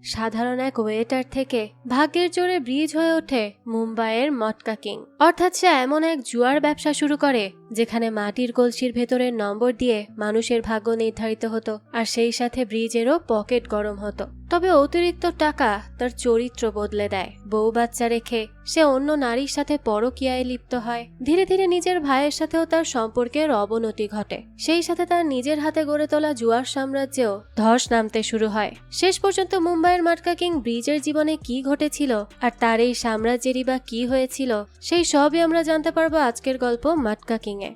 সাধারণ এক ওয়েটার থেকে ভাগ্যের জোরে ব্রিজ হয়ে ওঠে মুম্বাইয়ের মটকা কিং। অর্থাৎ সে এমন এক জুয়ার ব্যবসা শুরু করে যেখানে মাটির কলসির ভেতরের নম্বর দিয়ে মানুষের ভাগ্য নির্ধারিত হতো, আর সেই সাথে ব্রিজেরও পকেট গরম হতো। তবে অতিরিক্ত টাকা তার চরিত্র বদলে দেয়। বউ বাচ্চা রেখে সে অন্য নারীর সাথে পরকীয়ায় লিপ্ত হয়। ধীরে ধীরে নিজের ভাইয়ের সাথেও তার সম্পর্কের অবনতি ঘটে। সেই সাথে তার নিজের হাতে গড়ে তোলা জুয়ার সাম্রাজ্যেও ধস নামতে শুরু হয়। শেষ পর্যন্ত মুম্বাইয়ের মটকা কিং ব্রিজের জীবনে কি ঘটেছিল আর তার এই সাম্রাজ্যেরই বা কি হয়েছিল, সেই সবই আমরা জানতে পারবো আজকের গল্প মটকা কিং এ।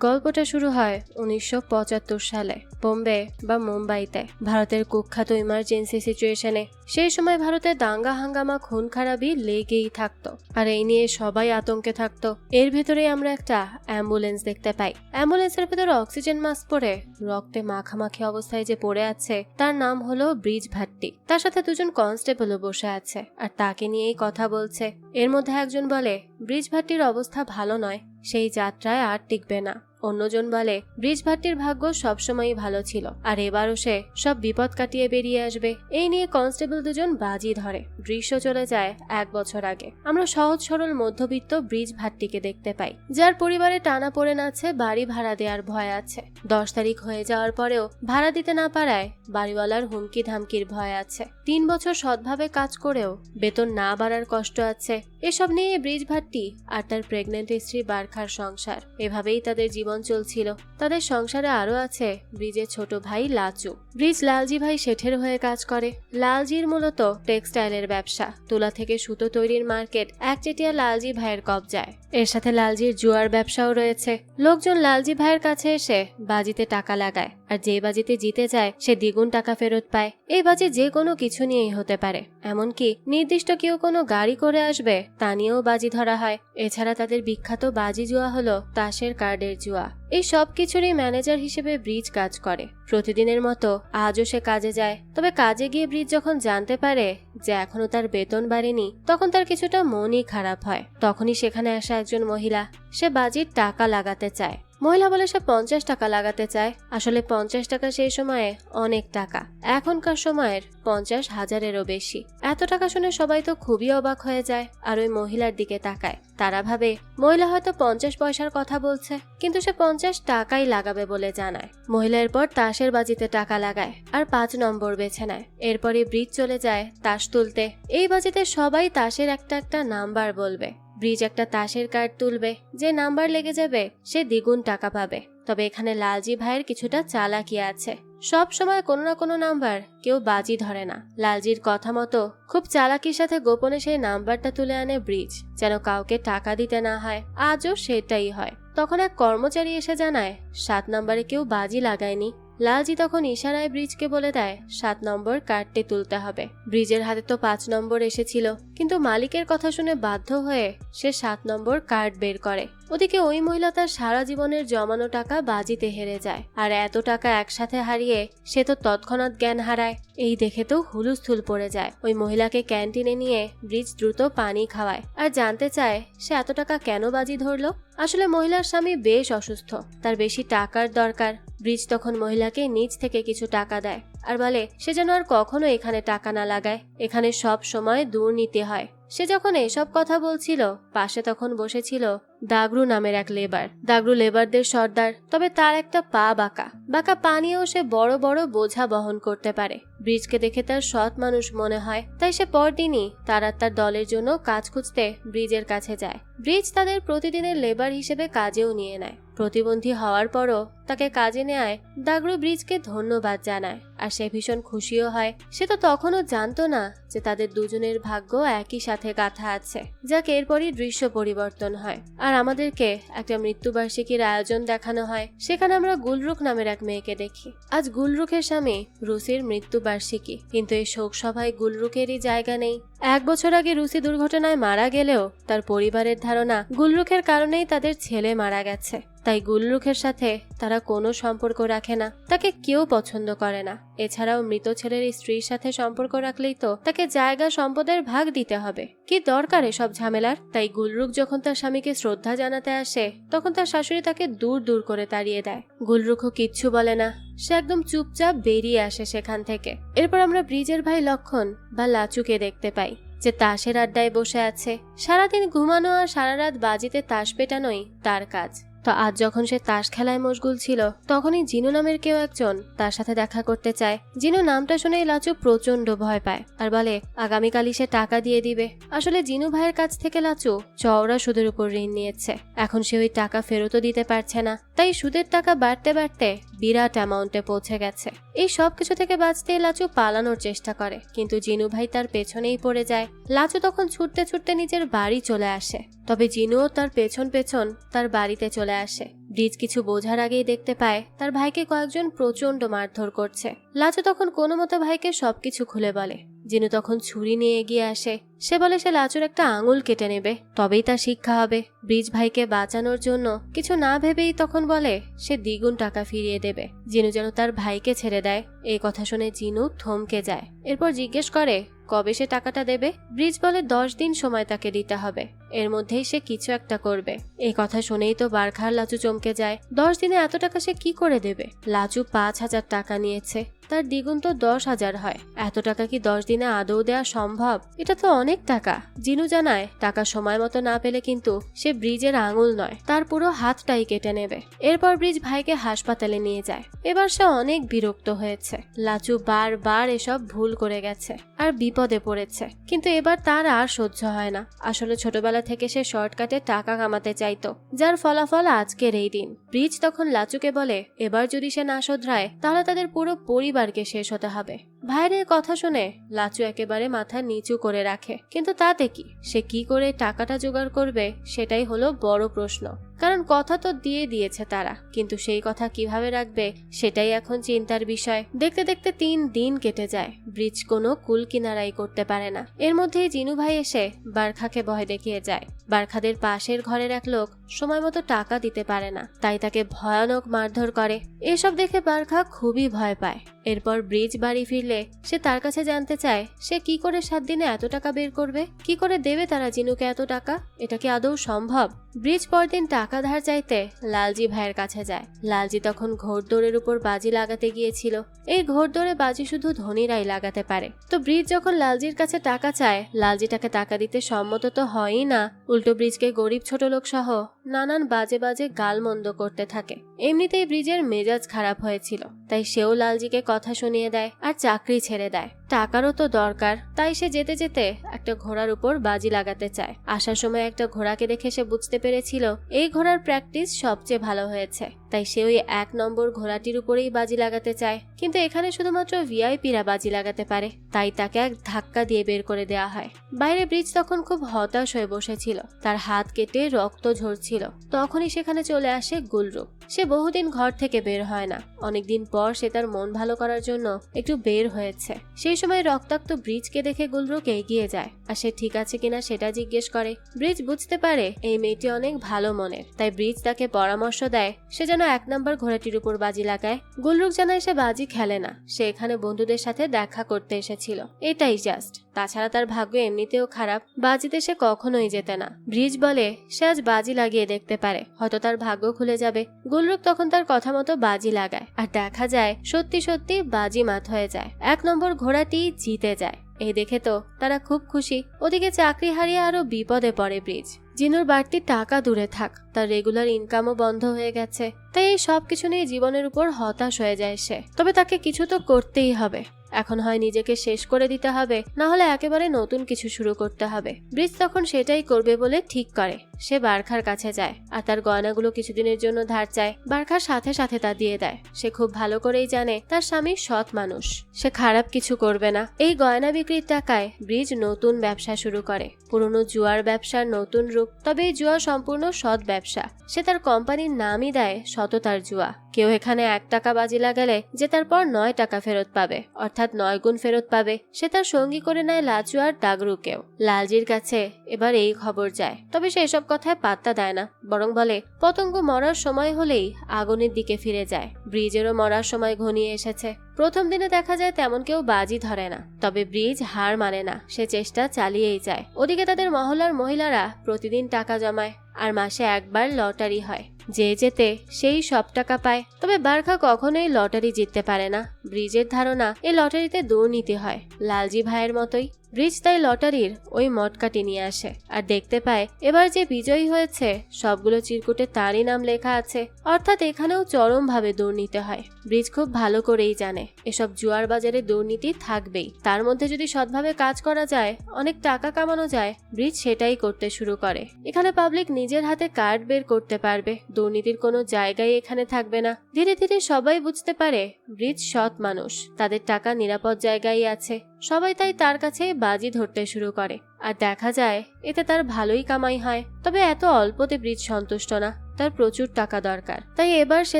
গল্পটা শুরু হয় 1975 সালে বোম্বে বা মুম্বাইতে, ভারতের কুখ্যাত ইমার্জেন্সি সিচুয়েশনে। সেই সময় ভারতে দাঙ্গা হাঙ্গামা খুন খারাপি লেগেই থাকতো, আর এই নিয়ে সবাই আতঙ্কে থাকতো। এর ভেতরেই আমরা একটা অ্যাম্বুলেন্স দেখতে পাই। অ্যাম্বুলেন্সের ভেতরে অক্সিজেন মাস্ক পরে রক্তে মাখামাখি অবস্থায় যে পড়ে আছে তার নাম হলো ব্রিজ ভাট্টি। তার সাথে দুজন কনস্টেবলও বসে আছে আর তাকে নিয়েই কথা বলছে। এর মধ্যে একজন বলে ব্রিজ ভাট্টির অবস্থা ভালো নয়, সেই যাত্রায় আর টিকবে না। অন্যজন বলে ব্রিজ ভাট্টির ভাগ্য সবসময়ই ভালো ছিল আর এবারও সে সব বিপদ কাটিয়ে বেরিয়ে আসবে। এই নিয়ে কনস্টেবল দুজন বাজি ধরে। দৃশ্য চলে যায় 1 বছর আগে। আমরা সহজ সরল মধ্যবিত্ত ব্রিজ ভাট্টিকে দেখতে পাই, যার পরিবারে টানা পড়ে আছে, বাড়ি ভাড়া দেওয়ার ভয় আছে। 10 তারিখ হয়ে যাওয়ার পরেও ভাড়া দিতে না পারায় বাড়িওয়ালার হুমকি ধামকির ভয় আছে। 3 বছর সৎভাবে কাজ করেও বেতন না বাড়ার কষ্ট আছে। এসব নিয়ে ব্রিজ ভাট্টি আর তার প্রেগনেন্ট স্ত্রী বারখার সংসার। এভাবেই তাদের জীবন চলছিল। তাদের সংসারে আরো আছে ব্রিজের ছোট ভাই লাচু। ব্রিজ লালজি ভাই শেঠের হয়ে কাজ করে। লালজির মূলত টেক্সটাইলের ব্যবসা, তুলা থেকে সুতো তৈরির মার্কেট একচেটিয়া লালজি ভাইয়ের কবজায়। এর সাথে লালজির জুয়ার ব্যবসাও রয়েছে। লোকজন লালজি ভাইয়ের কাছে এসে বাজিতে টাকা লাগায়, আর যে বাজিতে জিতে যায় সে দ্বিগুণ টাকা ফেরত পায়। এই বাজি যে কোনো কিছু নিয়েই হতে পারে, এমনকি নির্দিষ্ট কেউ কোনো গাড়ি করে আসবে তা নিয়েও বাজি ধরা হয়। এছাড়া তাদের বিখ্যাত বাজি জুয়া হলো তাসের কার্ডের জুয়া। এই সব কিছুরই ম্যানেজার হিসেবে ব্রিজ কাজ করে। প্রতিদিনের মতো আজও সে কাজে যায়। তবে কাজে গিয়ে ব্রিজ যখন জানতে পারে যে এখনো তার বেতন বাড়েনি, তখন তার কিছুটা মনই খারাপ হয়। তখনই সেখানে আসা একজন মহিলা। সে বাজির টাকা লাগাতে চায়। মহিলা বলে সে 50 টাকা লাগাতে চায়। আসলে 50 টাকা সেই সময়ে অনেক টাকা, এখনকার সময়ের 50,000-এরও বেশি। এত টাকা শুনে সবাই তো খুবই অবাক হয়ে যায় আর ওই মহিলার দিকে তাকায়। তারা ভাবে মহিলা হয়তো 50 পয়সার কথা বলছে, কিন্তু সে 50 টাকাই লাগাবে বলে জানায়। মহিলা এরপর তাসের বাজিতে টাকা লাগায় আর 5 নম্বর বেছে নেয়। এরপরে ব্রিজ চলে যায় তাস তুলতে। এই বাজিতে সবাই তাসের একটা একটা নাম্বার বলবে। ব্রিজ একটা তাসের কার্ড তুলবে, যে নাম্বার লেগে যাবে সে দ্বিগুণ টাকা পাবে। তবে এখানে লালজি ভাইয়ের কিছুটা চালাকি আছে। সব সময় কোনো না কোনো নাম্বার কেউ বাজি ধরে না। লালজির কথা মতো খুব চালাকির সাথে গোপনে সেই নাম্বারটা তুলে আনে ব্রিজ, যেন কাউকে টাকা দিতে না হয়। আজও সেটাই হয়। তখন এক কর্মচারী এসে জানায় 7 নম্বরে কেউ বাজি লাগায়নি। লালজি তখন ইশারায় ব্রিজকে বলে দেয় 7 নম্বর কার্ডটি তুলতে হবে। ব্রিজের হাতে তো 5 নম্বর এসেছিল, কিন্তু মালিকের কথা শুনে বাধ্য হয়ে সে 7 নম্বর কার্ড বের করে। ওদিকে ওই মহিলা তার সারা জীবনের জমানো টাকা বাজিতে হেরে যায়, আর এত টাকা একসাথে হারিয়ে সে তো তৎক্ষণাৎ জ্ঞান হারায়। এই দেখে তো হুলুস্থুল পড়ে যায়। ওই মহিলাকে ক্যান্টিনে নিয়ে ব্রিজ দ্রুত পানি খাওয়ায় আর জানতে চায় সে এত টাকা কেন বাজি ধরলো। আসলে মহিলার স্বামী বেশ অসুস্থ, তার বেশি টাকার দরকার। ব্রিজ তখন মহিলাকে নিজ থেকে কিছু টাকা দেয় আর বলে সে যেন আর কখনো এখানে টাকা না লাগায়। এখানে সব সময় দুর্নীতি হয়। সে যখন এসব কথা বলছিল, পাশে তখন বসেছিল দাগরু নামের এক লেবার। দাগরু লেবারদের সর্দার, তবে তার একটা পা বাঁকা। বাঁকা পা নিয়েও সে বড় বড় বোঝা বহন করতে পারে। ব্রিজকে দেখে তার সৎ মানুষ মনে হয়, তাই সে পরদিনই তার আর তার দলের জন্য কাজ খুঁজতে ব্রিজের কাছে যায়। ব্রিজ তাদের প্রতিদিনের লেবার হিসেবে কাজেও নিয়ে নেয়। প্রতিবন্ধী হওয়ার পরও তাকে কাজে নেয় দাগরু ব্রিজকে ধন্যবাদ জানায়, আর সে ভীষণ খুশিও হয়। সে তো তখনও জানতো না যে তাদের দুজনের ভাগ্য একই সাথে গাঁথা আছে। যাক, এরপরই দৃশ্য পরিবর্তন হয় আর আমাদেরকে একটা মৃত্যুবার্ষিকীর আয়োজন দেখানো হয়। সেখানে আমরা গুলরুখ নামের এক মেয়েকে দেখি। আজ গুলরুখের স্বামী রুসির মৃত্যুবার্ষিকী, কিন্তু এই শোক সভায় গুলরুখেরই জায়গা নেই। 1 বছর আগে রুসি দুর্ঘটনায় মারা গেলেও তার পরিবারের ধারণা গুলরুখের কারণেই তাদের ছেলে মারা গেছে। তাই গুলরুখের সাথে তারা কোনো সম্পর্ক রাখে না, তাকে কেউ পছন্দ করে না। এছাড়াও মৃত ছেলের স্ত্রীর সাথে সম্পর্ক রাখলেই তো তাকে জায়গা সম্পদের ভাগ দিতে হবে। কি দরকার এসব ঝামেলার? তাই গুলরুখ যখন তার স্বামীকে শ্রদ্ধা জানাতে আসে, তখন তার শাশুড়ি তাকে দূর দূর করে তাড়িয়ে দেয়। গুলরুখও কিচ্ছু বলে না, সে একদম চুপচাপ বেরিয়ে আসে সেখান থেকে। এরপর আমরা ব্রিজের ভাই লক্ষণ বা লাচুকে দেখতে পাই, যে তাসের আড্ডায় বসে আছে। সারাদিন ঘুমানো আর সারা রাত বাজিতে তাস পেটানোই তার কাজ। তো আজ যখন সে তাস খেলায় মশগুল ছিল, তখনই জিনু নামের কেউ একজন তার সাথে দেখা করতে চায়। জিনু নামটা শুনেই লাচু প্রচন্ড ভয় পায় আর বলে আগামীকালই সে টাকা দিয়ে দিবে। আসলে জিনু ভাইয়ের কাছ থেকে লাচু চওড়া সুদের উপর ঋণ নিয়েছে। এখন সে ওই টাকা ফেরতও দিতে পারছে না, তাই সুদের টাকা বাড়তে বাড়তে বিরাট অ্যামাউন্টে পৌঁছে গেছে। এই সব কিছু থেকে বাঁচতে লাচু পালানোর চেষ্টা করে, কিন্তু জিনু ভাই তার পেছনেই পড়ে যায়। লাচু তখন ছুটতে ছুটতে নিজের বাড়ি চলে আসে, তবে জিনুও তার পেছন পেছন তার বাড়িতে চলে আসে। ব্রিজ কিছু বোঝার আগেই দেখতে পায় তার ভাইকে কয়েকজন প্রচন্ড মারধর করছে। লাচু তখন কোনো মতো ভাইকে সবকিছু খুলে বলে। জিনু তখন ছুরি নিয়ে এগিয়ে আসে। সে বলে সে লাচুর একটা আঙুল কেটে নেবে, তবেই তার শিক্ষা হবে। ব্রিজ ভাইকে বাঁচানোর জন্য কিছু না ভেবেই তখন বলে সে দ্বিগুণ টাকা ফিরিয়ে দেবে। জিনু যেন তার ভাইকে ছেড়ে দেয়। এই কথা শুনে জিনু থমকে যায়। এরপর জিজ্ঞেস করে কবে সে টাকাটা দেবে। ব্রিজ বলে 10 দিন সময় তাকে দিতে হবে, এর মধ্যেই সে কিছু একটা করবে। এই কথা শুনেই তো বারখার লাচু চমকে যায়। 10 দিনে এত টাকা সে কি করে দেবে? লাচু 5,000 টাকা নিয়েছে, তার দ্বিগুণ তো 10,000 হয়। এত টাকা কি 10 দিনে আদৌ দেওয়া সম্ভব? এটা তো অনেক টাকা। জিনু জানায় টাকা সময় মতো না পেলে কিন্তু সে ব্রিজের আঙুল নয়, তার পুরো হাতটাই কেটে নেবে। এরপর ব্রিজ ভাইকে হাসপাতালে নিয়ে যায়। এবার সে অনেক বিরক্ত হয়েছে। লাচু বারবার এসব ভুল করে গেছে আর বিপদে পড়েছে, কিন্তু এবার তার আর সহ্য হয় না। আসলে ছোটবেলা থেকে সে শর্টকাটে টাকা কামাতে চাইতো, যার ফলাফল আজকের এই দিন। ব্রিজ তখন লাচুকে বলে এবার যদি সে না শোধরায় তাহলে তাদের পুরো পরিবারকে শেষ হতে হবে। ভাইয়ের কথা শুনে লাচু একেবারে মাথা নিচু করে রাখে, কিন্তু তাতে কি? সে কি করে টাকাটা জোগাড় করবে সেটাই হলো বড় প্রশ্ন। কারণ কথা তো দিয়ে দিয়েছে তারা, কিন্তু সেই কথা কিভাবে রাখবে সেটাই এখন চিন্তার বিষয়। দেখতে দেখতে 3 দিন কেটে যায়। ব্রিজ কোনো কুল কিনারাই করতে পারে না। এর মধ্যেই জিনু ভাই এসে বারখাকে ভয় দেখিয়ে যায়। বারখাদের পাশের ঘরের এক লোক সময় মতো টাকা দিতে পারে না, তাই তাকে ভয়ানক মারধর করে। এসব দেখে বারখা খুবই ভয় পায়। এরপর ব্রিজ বাড়ি ফিরলে সে তার কাছে জানতে চায় সে কি করে 7 দিনে এত টাকা বের করবে, কি করে দেবে তারা জিনুকে এত টাকা। এটা কি আদৌ সম্ভব? ব্রিজ পরদিন টাকা ধার চাইতে লালজি ভাইয়ের কাছে যায়। লালজি তখন ঘোড়দৌড়ের উপর বাজি লাগাতে গিয়েছিল। এই ঘোড়দৌড়ে বাজি শুধু ধনীরাই লাগাতে পারে। তো ব্রিজ যখন লালজির কাছে টাকা চায়, লালজি তাকে টাকা দিতে সম্মত তো হয়ই না, উল্টো ব্রিজকে গরিব ছোট লোক সহ নানান বাজে বাজে গালমন্দ করতে থাকে। এমনিতেই ব্রিজের মেজাজ খারাপ হয়েছিল, তাই সেও লালজিকে কথা শুনিয়ে দেয় আর চাকরি ছেড়ে দেয়। টাকারও তো দরকার, তাই সে যেতে যেতে একটা ঘোড়ার উপর বাজি লাগাতে চায়। আসার সময় একটা ঘোড়াকে দেখে সে বুঝতে পেরেছিল এই ঘোড়ার প্র্যাকটিস সবচেয়ে ভালো হয়েছে, তাই সে ওই 1 নম্বর ঘোড়াটির উপরেই বাজি লাগাতে চায়। কিন্তু এখানে শুধুমাত্র ভিআইপিরা বাজি লাগাতে পারে, তাই তাকে এক ধাক্কা দিয়ে বের করে দেওয়া হয়। বাইরে ব্রিজ তখন খুব হতাশ হয়ে বসেছিল, তার হাত কেটে রক্ত ঝরছিল। তখনই সেখানে চলে আসে গুলরুক। সে বহুদিন ঘর থেকে বের হয় না। অনেকদিন পর সে তার মন ভালো করার জন্য একটু বের হয়েছে। সেই সময় রক্তাক্ত ব্রিজকে দেখে গুলরুক এগিয়ে যায় আর সে ঠিক আছে কিনা সেটা জিজ্ঞেস করে। ব্রিজ বুঝতে পারে এই মেয়েটি অনেক ভালো মনের, তাই ব্রিজ তাকে পরামর্শ দেয় সে যেন 1 নম্বর ঘোড়াটির উপর বাজি লাগায়। গুলরুক জানায় সে বাজি খেলে না, সে এখানে বন্ধুদের সাথে দেখা করতে এসেছিল, এটাই জাস্ট। তাছাড়া তার ভাগ্য এমনিতেও খারাপ, বাজিতে সে কখনোই জেতে না। ব্রিজ বলে সে আজ বাজি লাগিয়ে দেখতে পারে, হয়তো তার ভাগ্য খুলে যাবে। গুলরুক তখন তার কথা মতো বাজি লাগায় আর দেখা যায় সত্যি সত্যি বাজি মাত হয়ে যায়। 1 নম্বর ঘোড়াটি জিতে যায়। এই দেখে তো তারা খুব খুশি। ওদিকে চাকরি হারিয়ে আরো বিপদে পড়ে ব্রিজ। জিনুর বাড়তি টাকা দূরে থাক, তার রেগুলার ইনকামও বন্ধ হয়ে গেছে। তাই এই সবকিছু নিয়ে জীবনের উপর হতাশ হয়ে যায় সে। তবে তাকে কিছু তো করতেই হবে। এখন হয় নিজেকে শেষ করে দিতে হবে, না হলে একেবারে নতুন কিছু শুরু করতে হবে। ব্রিজ তখন সেটাই করবে বলে ঠিক করে। সে বারখার কাছে যায় আর তার গয়নাগুলো কিছুদিনের জন্য ধার চায়। বারখার সাথে সাথে তা দিয়ে দেয়। সে খুব ভালো করেই জানে তার স্বামী সৎ মানুষ, সে খারাপ কিছু করবে না। এই গয়না বিক্রির টাকায় ব্রিজ নতুন ব্যবসা শুরু করে, পুরনো জুয়ার ব্যবসার নতুন রূপ। তবে এই জুয়া সম্পূর্ণ সৎ ব্যবসা। সে তার কোম্পানির নামই দেয় সততার জুয়া। কেউ এখানে 1 টাকা বাজি লাগালে জেতার পর 9 টাকা ফেরত পাবে, অর্থাৎ 9 গুণ ফেরত পাবে। সে তার সঙ্গী করে নেয় লাচু আর ডাগরুকেও। লালজির কাছে এবার এই খবর যায়, তবে সে এসব কথায় পাত্তা দেয় না, বরং বলে পতঙ্গ মরার সময় হলেই আগুনের দিকে ফিরে যায়। ব্রিজেরও মরার সময় ঘনিয়ে এসেছে। প্রথম দিনে দেখা যায় তেমন কেউ বাজি ধরে না, তবে ব্রিজ হার মানে না, সে চেষ্টা চালিয়েই যায়। ওদিকে তাদের মহল্লার মহিলারা প্রতিদিন টাকা জমায় আর মাসে একবার লটারি হয়। যে জেতে সেই সব টাকা পায়। তবে বারখা কখনোই লটারি জিততে পারে না। ব্রিজের ধারণা এই লটারিতে দুর্নীতি হয়, লালজি ভাইয়ের মতোই। ব্রিজ তাই লটারির ওই মটকাটি নিয়ে আসে আর দেখতে পায় এবার যে বিজয়ী হয়েছে সবগুলো চিরকুটে তারই নাম লেখা আছে, অর্থাৎ এখানেও চরমভাবে দুর্নীতি হয়। ব্রিজ খুব ভালো করেই জানে এসব জুয়ার বাজারে দুর্নীতি থাকবেই, তার মধ্যে যদি সৎভাবে কাজ করা যায়, অনেক টাকা কামানো যায়, ব্রিজ সেটাই করতে শুরু করে। এখানে পাবলিক নিজের হাতে কার্ড বের করতে পারবে, দুর্নীতির কোনো জায়গায় এখানে থাকবে না। ধীরে ধীরে সবাই বুঝতে পারে ব্রিজ সৎ মানুষ, তাদের টাকা নিরাপদ জায়গায় আছে। সবাই তাই তার কাছে বাজি ধরতে শুরু করে আর দেখা যায় এতে তার ভালোই কামাই হয়। তবে এত অল্পতে ব্রিজ সন্তুষ্ট না, তার প্রচুর টাকা দরকার। তাই এবার সে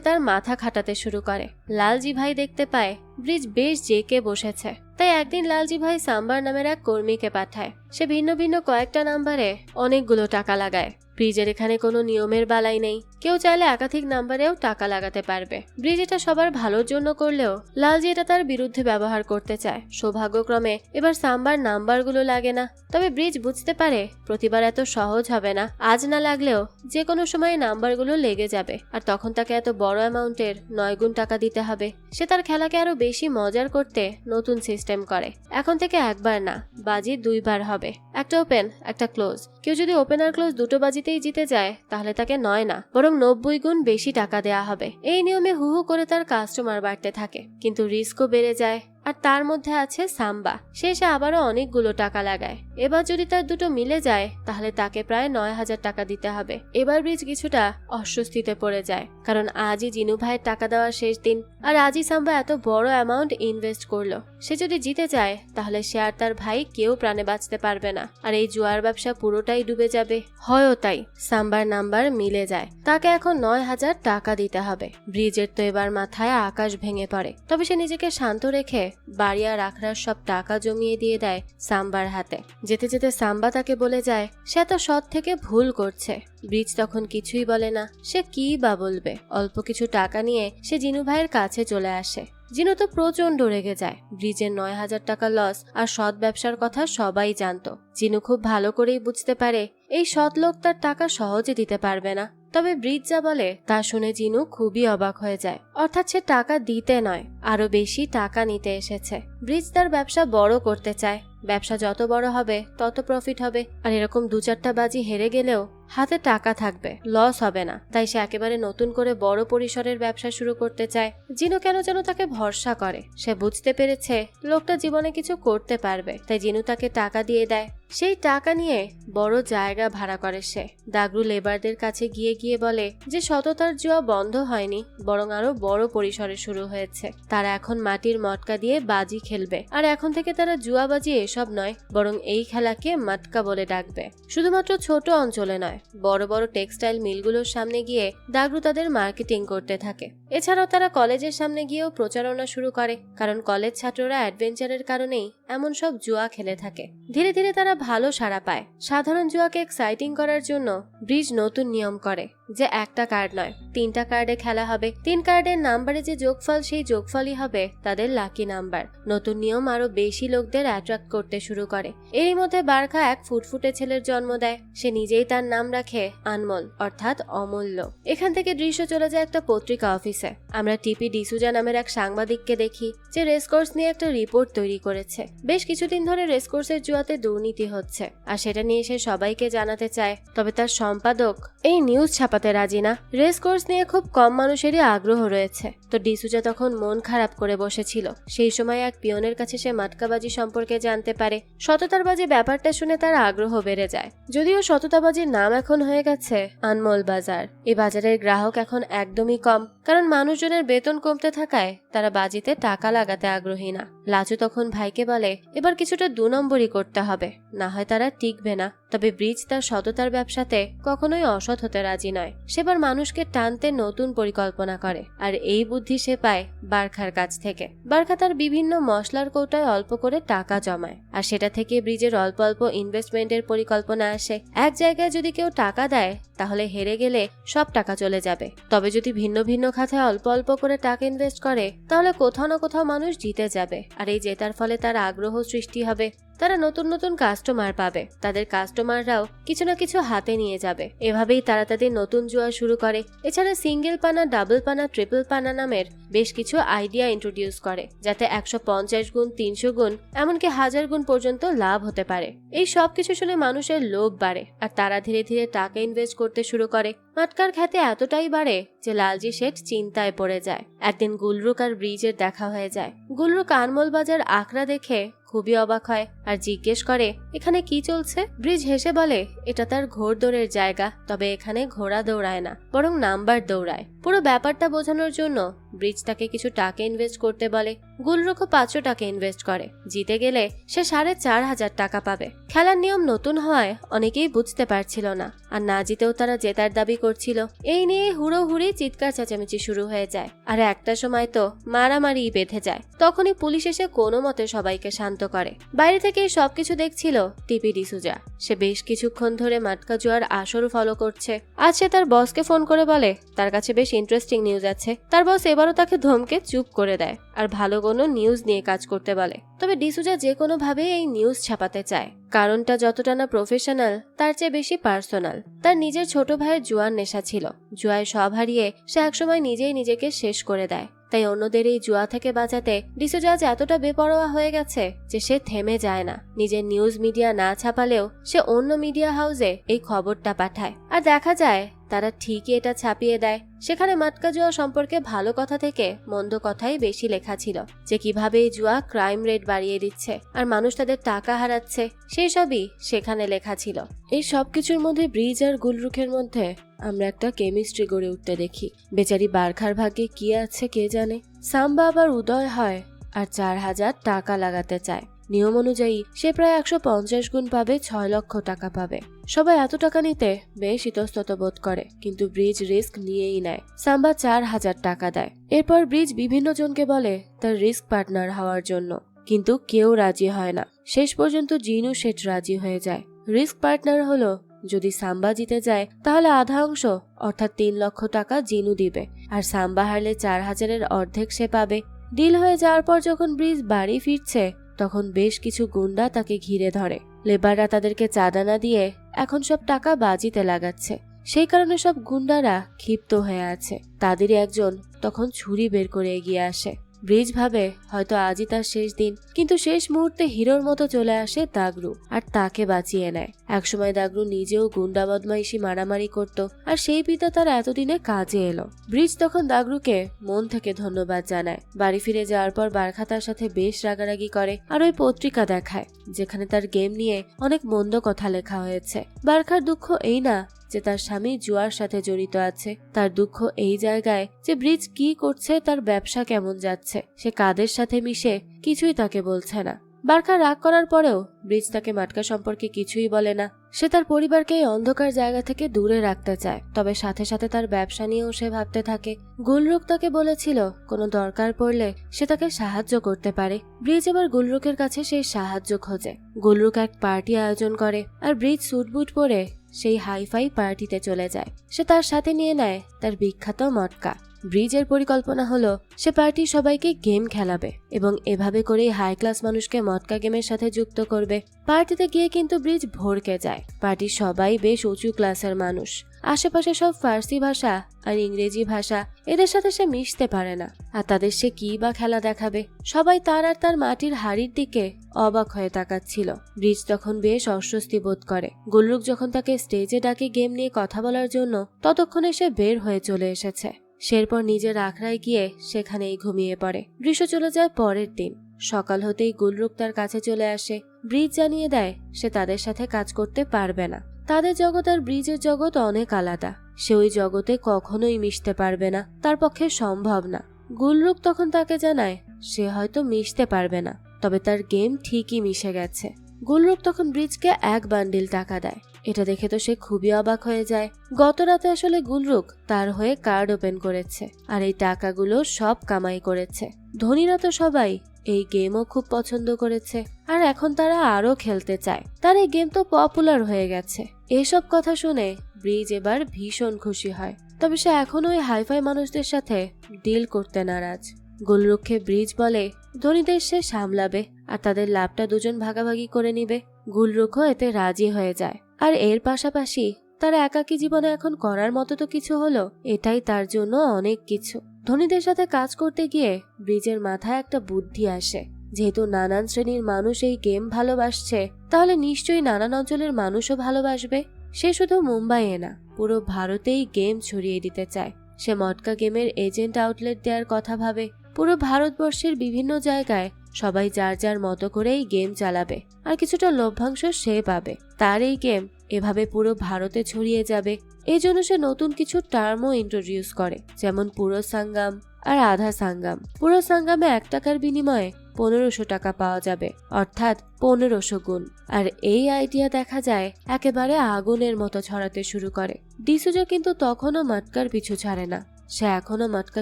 তার মাথা খাটাতে শুরু করে। লালজি ভাই দেখতে পায় ব্রিজ বেশ জেকে বসেছে, তাই একদিন লালজি ভাই সাম্বার নামের এক কর্মীকে পাঠায়। সে ভিন্ন ভিন্ন কয়েকটা নাম্বারে অনেকগুলো টাকা লাগায়। ব্রিজের এখানে কোনো নিয়মের বালাই নেই, কেউ চাইলে একাধিক নাম্বারেও টাকা লাগাতে পারবে। ব্রিজ এটা সবার ভালোর জন্য করলেও লালজি এটা তার বিরুদ্ধে ব্যবহার করতে চায়। সৌভাগ্যক্রমে এবার সাম্বার নাম্বারগুলো লাগে না। তবে ব্রিজ বুঝতে পারে প্রতিবার এত সহজ হবে না, আজ না লাগলেও যে কোনো সময় নাম্বারগুলো লেগে যাবে, আর তখন তাকে এত বড় অ্যামাউন্টের 9 গুণ টাকা দিতে হবে। সে তার খেলাকে আরো বেশি মজার করতে নতুন সিস্টেম করে। এখন থেকে একবার না, বাজি 2 বার হবে, একটা ওপেন একটা ক্লোজ। কেউ যদি ওপেন আর ক্লোজ দুটো বাজিতেই জিতে যায় তাহলে তাকে 9 না বরং 90 গুণ বেশি টাকা দেয়া হবে। এই নিয়মে হু হু করে তার কাস্টমার বাড়তে থাকে, কিন্তু রিস্কও বেড়ে যায়। আর তার মধ্যে আছে সাম্বা, সে আবারও অনেকগুলো টাকা লাগায়। এবার যদি তার দুটো মিলে যায় তাহলে তাকে প্রায় 9,000 টাকা দিতে হবে। এবার ব্রিজ কিছুটা অস্বস্তিতে পড়ে যায়, কারণ আজই জিনু ভাইয়ের টাকা দেওয়ার শেষ দিন, আর আজই সাম্বা এত বড় অ্যামাউন্ট ইনভেস্ট করলো। সে যদি জিতে যায় তাহলে সে আর তার ভাই কেউ প্রাণে বাঁচতে পারবে না, আর এই জুয়ার ব্যবসা পুরোটাই ডুবে যাবে। হয়ও তাই, সাম্বার নাম্বার মিলে যায়, তাকে এখন 9,000 টাকা দিতে হবে। ব্রিজের তো এবার মাথায় আকাশ ভেঙে পড়ে, তবে সে নিজেকে শান্ত রেখে বাড়ি আর আখড়ার সব টাকা জমিয়ে দিয়ে দেয় সাম্বার হাতে। যেতে যেতে সাম্বা তাকে বলে যায় সে এত সৎ থেকে ভুল করছে। ব্রিজ তখন কিছুই বলে না, সে কি বা বলবে। অল্প কিছু টাকা নিয়ে সে জিনু ভাইয়ের কাছে চলে আসে। জিনু তো প্রচন্ড রেগে যায়। ব্রিজের 9,000 টাকা লস আর সৎ ব্যবসার কথা সবাই জানতো। জিনু খুব ভালো করেই বুঝতে পারে এই সৎ লোক তার টাকা সহজে দিতে পারবে না। তবে ব্রিজ যা বলে তা শুনে জিনু খুবই অবাক হয়ে যায়। অর্থাৎ সে টাকা দিতে নয়, আরো বেশি টাকা নিতে এসেছে। ব্রিজ তার ব্যবসা বড় করতে চায়, ব্যবসা যত বড় হবে তত প্রফিট হবে, আর এরকম 2-4টা বাজি হেরে গেলেও হাতে টাকা থাকবে, লস হবে না। তাই সে একেবারে নতুন করে বড় পরিসরের ব্যবসা শুরু করতে চায়। জিনু কেন যেন তাকে ভরসা করে। সে বুঝতে পেরেছে লোকটা জীবনে কিছু করতে পারবে, তাই জিনু তাকে টাকা দিয়ে দেয়। সেই টাকা নিয়ে বড় জায়গা ভাড়া করে সে। দাগরু লেবারদের কাছে গিয়ে গিয়ে বলে যে সততার জুয়া বন্ধ হয়নি, বরং আরো বড় পরিসরে শুরু হয়েছে। তারা এখন মাটির মটকা দিয়ে বাজি খেলবে, আর এখন থেকে তারা জুয়াবাজি এসব নয়, বরং এই খেলাকে মটকা বলে ডাকবে। শুধুমাত্র ছোট অঞ্চলে নয়, বড় বড় টেক্সটাইল মিলগুলোর সামনে গিয়ে দাগরু তাদের মার্কেটিং করতে থাকে। এছাড়াও তারা কলেজের সামনে গিয়েও প্রচারণা শুরু করে, কারণ কলেজ ছাত্ররা অ্যাডভেঞ্চারের কারণেই এমন সব জুয়া খেলে থাকে। ধীরে ধীরে তারা ভালো সাড়া পায়। সাধারণ জুয়াকে এক্সাইটিং করার জন্য ব্রিজ নতুন নিয়ম করে যে একটা কার্ড নয় 3টা কার্ডে খেলা হবে। 3 কার্ডের নাম্বারে যে যোগফল সেই যোগফলই হবে তাদের লাকি নাম্বার। নতুন নিয়ম আরো বেশি লোকদের অ্যাট্রাক্ট করতে শুরু করে। এরই মধ্যে বারখা এক ফুটফুটে ছেলের জন্ম দেয়। সে নিজেই তার নাম রাখে আনমোল, অর্থাৎ অমূল্য। এখান থেকে দৃশ্য চলে যায় একটা পত্রিকা অফিসে। আমরা টিপি ডিসুজা নামের এক সাংবাদিককে দেখি যে রেসকোর্স নিয়ে একটা রিপোর্ট তৈরি করেছে। বেশ কিছুদিন ধরে রেসকোর্সের জুয়াতে দুর্নীতি হচ্ছে, আর সেটা নিয়ে সে সবাইকে জানাতে চায়। তবে তার সম্পাদক এই নিউজ ছাপাতে রাজি না। রেসকোর্স নিয়ে খুব কম মানুষেরই আগ্রহ রয়েছে। তো ডিসুজা তখন মন খারাপ করে বসেছিল। সেই সময় এক পিয়নের কাছে সে মাটকাবাজি সম্পর্কে জানতে পারে। সততারবাজি ব্যাপারটা শুনে তার আগ্রহ বেড়ে যায়। যদিও সততাবাজির নাম এখন হয়ে গেছে আনমোল বাজার। এই বাজারের গ্রাহক এখন একদমই কম, কারণ মানুষজনের বেতন কমতে থাকায় তারা বাজিতে টাকা লাগাতে আগ্রহী না। লাচু তখন ভাইকে বলে এবার কিছুটা 2 নম্বরই করতে হবে, না হয় তারা টিকবে না। তবে ব্রিজ তার সততার ব্যবসাতে কখনোই অসৎ হতে রাজি নয়। সেবার মানুষকে টানতে নতুন পরিকল্পনা করে, আর এই বুদ্ধি সে পায় বারখার কাছ থেকে। বারখা তার বিভিন্ন মশলার কৌটায় অল্প করে টাকা জমায়, আর সেটা থেকে ব্রিজের অল্প অল্প ইনভেস্টমেন্টের পরিকল্পনা আসে। এক জায়গায় যদি কেউ টাকা দেয় তাহলে হেরে গেলে সব টাকা চলে যাবে। তবে যদি ভিন্ন ভিন্ন খাতায় অল্প অল্প করে টাকা ইনভেস্ট করে তাহলে কোথাও না কোথাও মানুষ জিতে যাবে, আর এই জেতার ফলে তার আগ্রহ সৃষ্টি হবে। তারা নতুন নতুন কাস্টমার পাবে, তাদের কাস্টমাররাও কিছু না কিছু হাতে নিয়ে যাবে। এভাবেই তারা তাদের নতুন জুয়া শুরু করে। এছাড়া সিঙ্গেল পানা, ডাবল পানা, ট্রিপল পানা নামের বেশ কিছু আইডিয়া ইন্ট্রোডিউস করে, যাতে 150 গুণ, 300 গুণ, এমনকি 1000 গুণ পর্যন্ত লাভ হতে পারে। এই সব কিছু শুনে মানুষের লোভ বাড়ে আর তারা ধীরে ধীরে টাকা ইনভেস্ট করতে শুরু করে। মাটকার খ্যাতি এতটাই বাড়ে যে লালজি শেঠ চিন্তায় পড়ে যায়। একদিন গুলরুক আর ব্রিজের দেখা হয়ে যায়। গুলরুক আনমোল বাজার আখড়া দেখে খুবই অবাক হয় আর জিজ্ঞেস করে, এখানে কি চলছে? ব্রিজ হেসে বলে, এটা তার ঘোড়দৌড়ের জায়গা, তবে এখানে ঘোড়া দৌড়ায় না, বরং নাম্বার দৌড়ায়। পুরো ব্যাপারটা বোঝানোর জন্য ব্রিজ তাকে কিছু টাকা ইনভেস্ট করতে বলে। গুলরুকও 500 টাকা ইনভেস্ট করে। জিতে গেলে সে 4500 টাকা পাবে। খেলার নিয়ম নতুন হওয়ায় অনেকেই বুঝতে পারছিল না, আর না জিতেও তারা জেতার দাবি করছিল। এই নিয়ে হুড়োহুড়ি, চিৎকার চেঁচামেচি শুরু হয়ে যায়। আর একটা সময় তো মারামারি বেঁধে যায়। তখনই পুলিশ এসে কোনো মতে সবাইকে শান্ত করে। বাইরে থেকে সবকিছু দেখছিল টিপি ডিসুজা। সে বেশ কিছুক্ষণ ধরে মাটকা জুয়ার আসর ফলো করছে। আজ সে তার বসকে ফোন করে বলে তার কাছে বেশ ইন্টারেস্টিং নিউজ আছে। তার বস এবারও তাকে ধমকে চুপ করে দেয় আর ভালো কোনো নিউজ নিয়ে কাজ করতে বলে। তবে ডিসুজা যে কোনো ভাবে এই নিউজ ছাপাতে চায়। কারণটা যতটা না প্রফেশনাল, তার চেয়ে বেশি পার্সোনাল। তার নিজের ছোট ভাইয়ের জুয়ার নেশা ছিল। জুয়ায় সব হারিয়ে সে একসময় নিজেই নিজেকে শেষ করে দেয়। তাই অন্যদের এই জুয়া থেকে বাঁচাতে ডিসুজা আজ এতটা বেপরোয়া হয়ে গেছে যে সে থেমে যায় না। নিজের নিউজ মিডিয়া না ছাপালেও সে অন্য মিডিয়া হাউসে এই খবরটা পাঠায়। আর দেখা যায় তারা ঠিকই এটা ছাপিয়ে দেয়। সেখানে মাটকা জুয়া সম্পর্কে ভালো কথা থেকে মন্দ কথাই বেশি লেখা ছিল, যে কিভাবে এই জুয়া ক্রাইম রেট বাড়িয়ে দিচ্ছে আর মানুষ তাদের টাকা হারাচ্ছে, সেই সবই সেখানে লেখা ছিল। এই সবকিছুর মধ্যে ব্রিজ আর গুলরুখের মধ্যে আমরা একটা কেমিস্ট্রি গড়ে উঠতে দেখি। বেচারি বারখার ভাগ্যে কি আছে কে জানে। সাম্বা আবার উদয় হয় আর 4000 টাকা লাগাতে চায়। নিয়ম অনুযায়ী সে প্রায় 150 গুণ পাবে, 6 লক্ষ টাকা পাবে। সবাই এত টাকা নিতে বেশ ইতস্তত বোধ করে, কিন্তু ব্রিজ রিস্ক নিয়েই নেয়। সাম্বা 4000 টাকা দেয়। এরপর ব্রিজ বিভিন্ন জনকে বলে তার রিস্ক পার্টনার হওয়ার জন্য, কিন্তু কেউ রাজি হয় না। শেষ পর্যন্ত জিনু শেঠ রাজি হয়ে যায়। রিস্ক পার্টনার হলো, যদি সাম্বা জিতে যায় তাহলে আধা অংশ অর্থাৎ 3 লক্ষ টাকা জিনু দিবে, আর সাম্বা হারলে 4000-এর অর্ধেক সে পাবে। ডিল হয়ে যাওয়ার পর যখন ব্রিজ বাড়ি ফিরছে তখন বেশ কিছু গুন্ডা তাকে ঘিরে ধরে। লেবাররা তাদেরকে চাঁদা না দিয়ে এখন সব টাকা বাজিতে লাগাচ্ছে। সেই কারণে সব গুন্ডারা ক্ষিপ্ত হয়ে আছে। তাদেরই একজন তখন ছুরি বের করে এগিয়ে আসে। ব্রিজ ভাবে হয়তো আজই তার শেষ দিন, কিন্তু শেষ মুহূর্তে হিরোর মতো চলে আসে দাগরু আর তাকে বাঁচিয়ে নেয়। একসময় দাগরু নিজেও গুন্ডা বদমাইশি মারামারি করত, আর সেই পিতা তার এতদিনে কাজে এলো। ব্রিজ তখন দাগরুকে মন থেকে ধন্যবাদ জানায়। বাড়ি ফিরে যাওয়ার পর বারখা তার সাথে বেশ রাগারাগি করে আর ওই পত্রিকা দেখায় যেখানে তার গেম নিয়ে অনেক মন্দ কথা লেখা হয়েছে। বারখার দুঃখ এই না যে তার স্বামী জুয়ার সাথে জড়িত আছে, তার দুঃখ এই জায়গায় যে ব্রিজ কি করছে, তার ব্যবসা কেমন যাচ্ছে, সে কাদের সাথে মিশে কিছুই তাকে বলছে না। বারখা রাগ করার পরেও ব্রিজ তাকে মাটকা সম্পর্কে কিছুই বলে না। সে তার পরিবারকে এই অন্ধকার জায়গা থেকে দূরে রাখতে চায়, তবে সাথে সাথে তার ব্যবসা নিয়েও সে ভাবতে থাকে। গুলরুক তাকে বলেছিল কোনো দরকার পড়লে সে তাকে সাহায্য করতে পারে। ব্রিজ এবার গুলরুকের কাছে সেই সাহায্য খোঁজে। গুলরুক এক পার্টি আয়োজন করে আর ব্রিজ স্যুটবুট পরে সেই হাইফাই পার্টিতে চলে যায়। সে তার সাথে নিয়ে নেয় তার বিখ্যাত মটকা। ব্রিজের পরিকল্পনা হলো সে পার্টির সবাইকে গেম খেলাবে এবং এভাবে করেই হাই ক্লাস মানুষকে মটকা গেমের সাথে যুক্ত করবে। পার্টিতে গিয়ে কিন্তু ব্রিজ ভড়কে যায়। পার্টির সবাই বেশ উঁচু ক্লাসের মানুষ। আশেপাশে সব ফার্সি ভাষা আর ইংরেজি ভাষা, এদের সাথে সে মিশতে পারে না। আর তাদের সে কি বা খেলা দেখাবে? সবাই তার আর তার মাটির হাড়ির দিকে অবাক হয়ে তাকাচ্ছিল। ব্রিজ তখন বেশ অস্বস্তি বোধ করে। গুলরুক যখন তাকে স্টেজে ডাকে গেম নিয়ে কথা বলার জন্য, ততক্ষণে সে বের হয়ে চলে এসেছে। সেরপর নিজের আখড়ায় গিয়ে সেখানেই ঘুমিয়ে পড়ে। দৃশ্য চলে যায় পরের দিন। সকাল হতেই গুলরুক তার কাছে চলে আসে। ব্রিজ জানিয়ে দেয় সে তাদের সাথে কাজ করতে পারবে না। তাদের জগৎ আর ব্রিজের জগৎ অনেক আলাদা। সে ওই জগতে কখনোই মিশতে পারবে না, তার পক্ষে সম্ভব না। গুলরুক তখন তাকে জানায় সে হয়তো মিশতে পারবে না, তবে তার গেম ঠিকই মিশে গেছে। গুলরুক তখন ব্রিজকে 1 বান্ডিল টাকা দেয়। এটা দেখে তো সে খুবই অবাক হয়ে যায়। গত রাতে আসলে গুলরুক তার হয়ে কার্ড ওপেন করেছে আর এই টাকাগুলো সব কামাই করেছে। ধনীরা তো সবাই এই গেমও খুব পছন্দ করেছে আর এখন তারা আরো খেলতে চায়। তার এই গেম তো পপুলার হয়ে গেছে। এসব কথা শুনে ব্রিজ এবার ভীষণ খুশি হয়, তবে সে এখনো ওই হাইফাই মানুষদের সাথে ডিল করতে নারাজ। গোলরক্ষে ব্রিজ বলে ধনীদের সে সামলাবে আর তাদের লাভটা দুজন ভাগাভাগি করে নিবে। গুলরুখ এতে রাজি হয়ে যায়। আর এর পাশাপাশি তার একাকী জীবনে এখন করার মতো তো কিছু হলো, এটাই তার জন্য অনেক কিছু। ধনীদের সাথে কাজ করতে গিয়ে ব্রিজের মাথায় একটা বুদ্ধি আসে, যেহেতু নানান শ্রেণীর মানুষ এই গেম ভালোবাসছে, তাহলে নিশ্চয়ই নানান অঞ্চলের মানুষও ভালোবাসবে। সে শুধু মুম্বাইয়ে না, পুরো ভারতেই গেম ছড়িয়ে দিতে চায়। সে মটকা গেমের এজেন্ট আউটলেট দেওয়ার কথা ভাবে। পুরো ভারতবর্ষের বিভিন্ন জায়গায় সবাই যার যার মতো করেই গেম চালাবে, আর কিছুটা লভ্যাংশ সে পাবে। তার এই গেম এভাবে পুরো ভারতে ছড়িয়ে যাবে। এই জন্য সে নতুন কিছু টার্মও ইন্ট্রোডিউস করে, যেমন পুরো সাঙ্গাম আর আধা সাঙ্গাম। পুরো সাঙ্গামে 1 টাকার বিনিময়ে 1500 টাকা পাওয়া যাবে, অর্থাৎ 1500 গুণ। আর এই আইডিয়া দেখা যায় একেবারে আগুনের মতো ছড়াতে শুরু করে। ডিসুজা কিন্তু তখনও মটকার পিছু ছাড়ে না। সে এখনো মটকা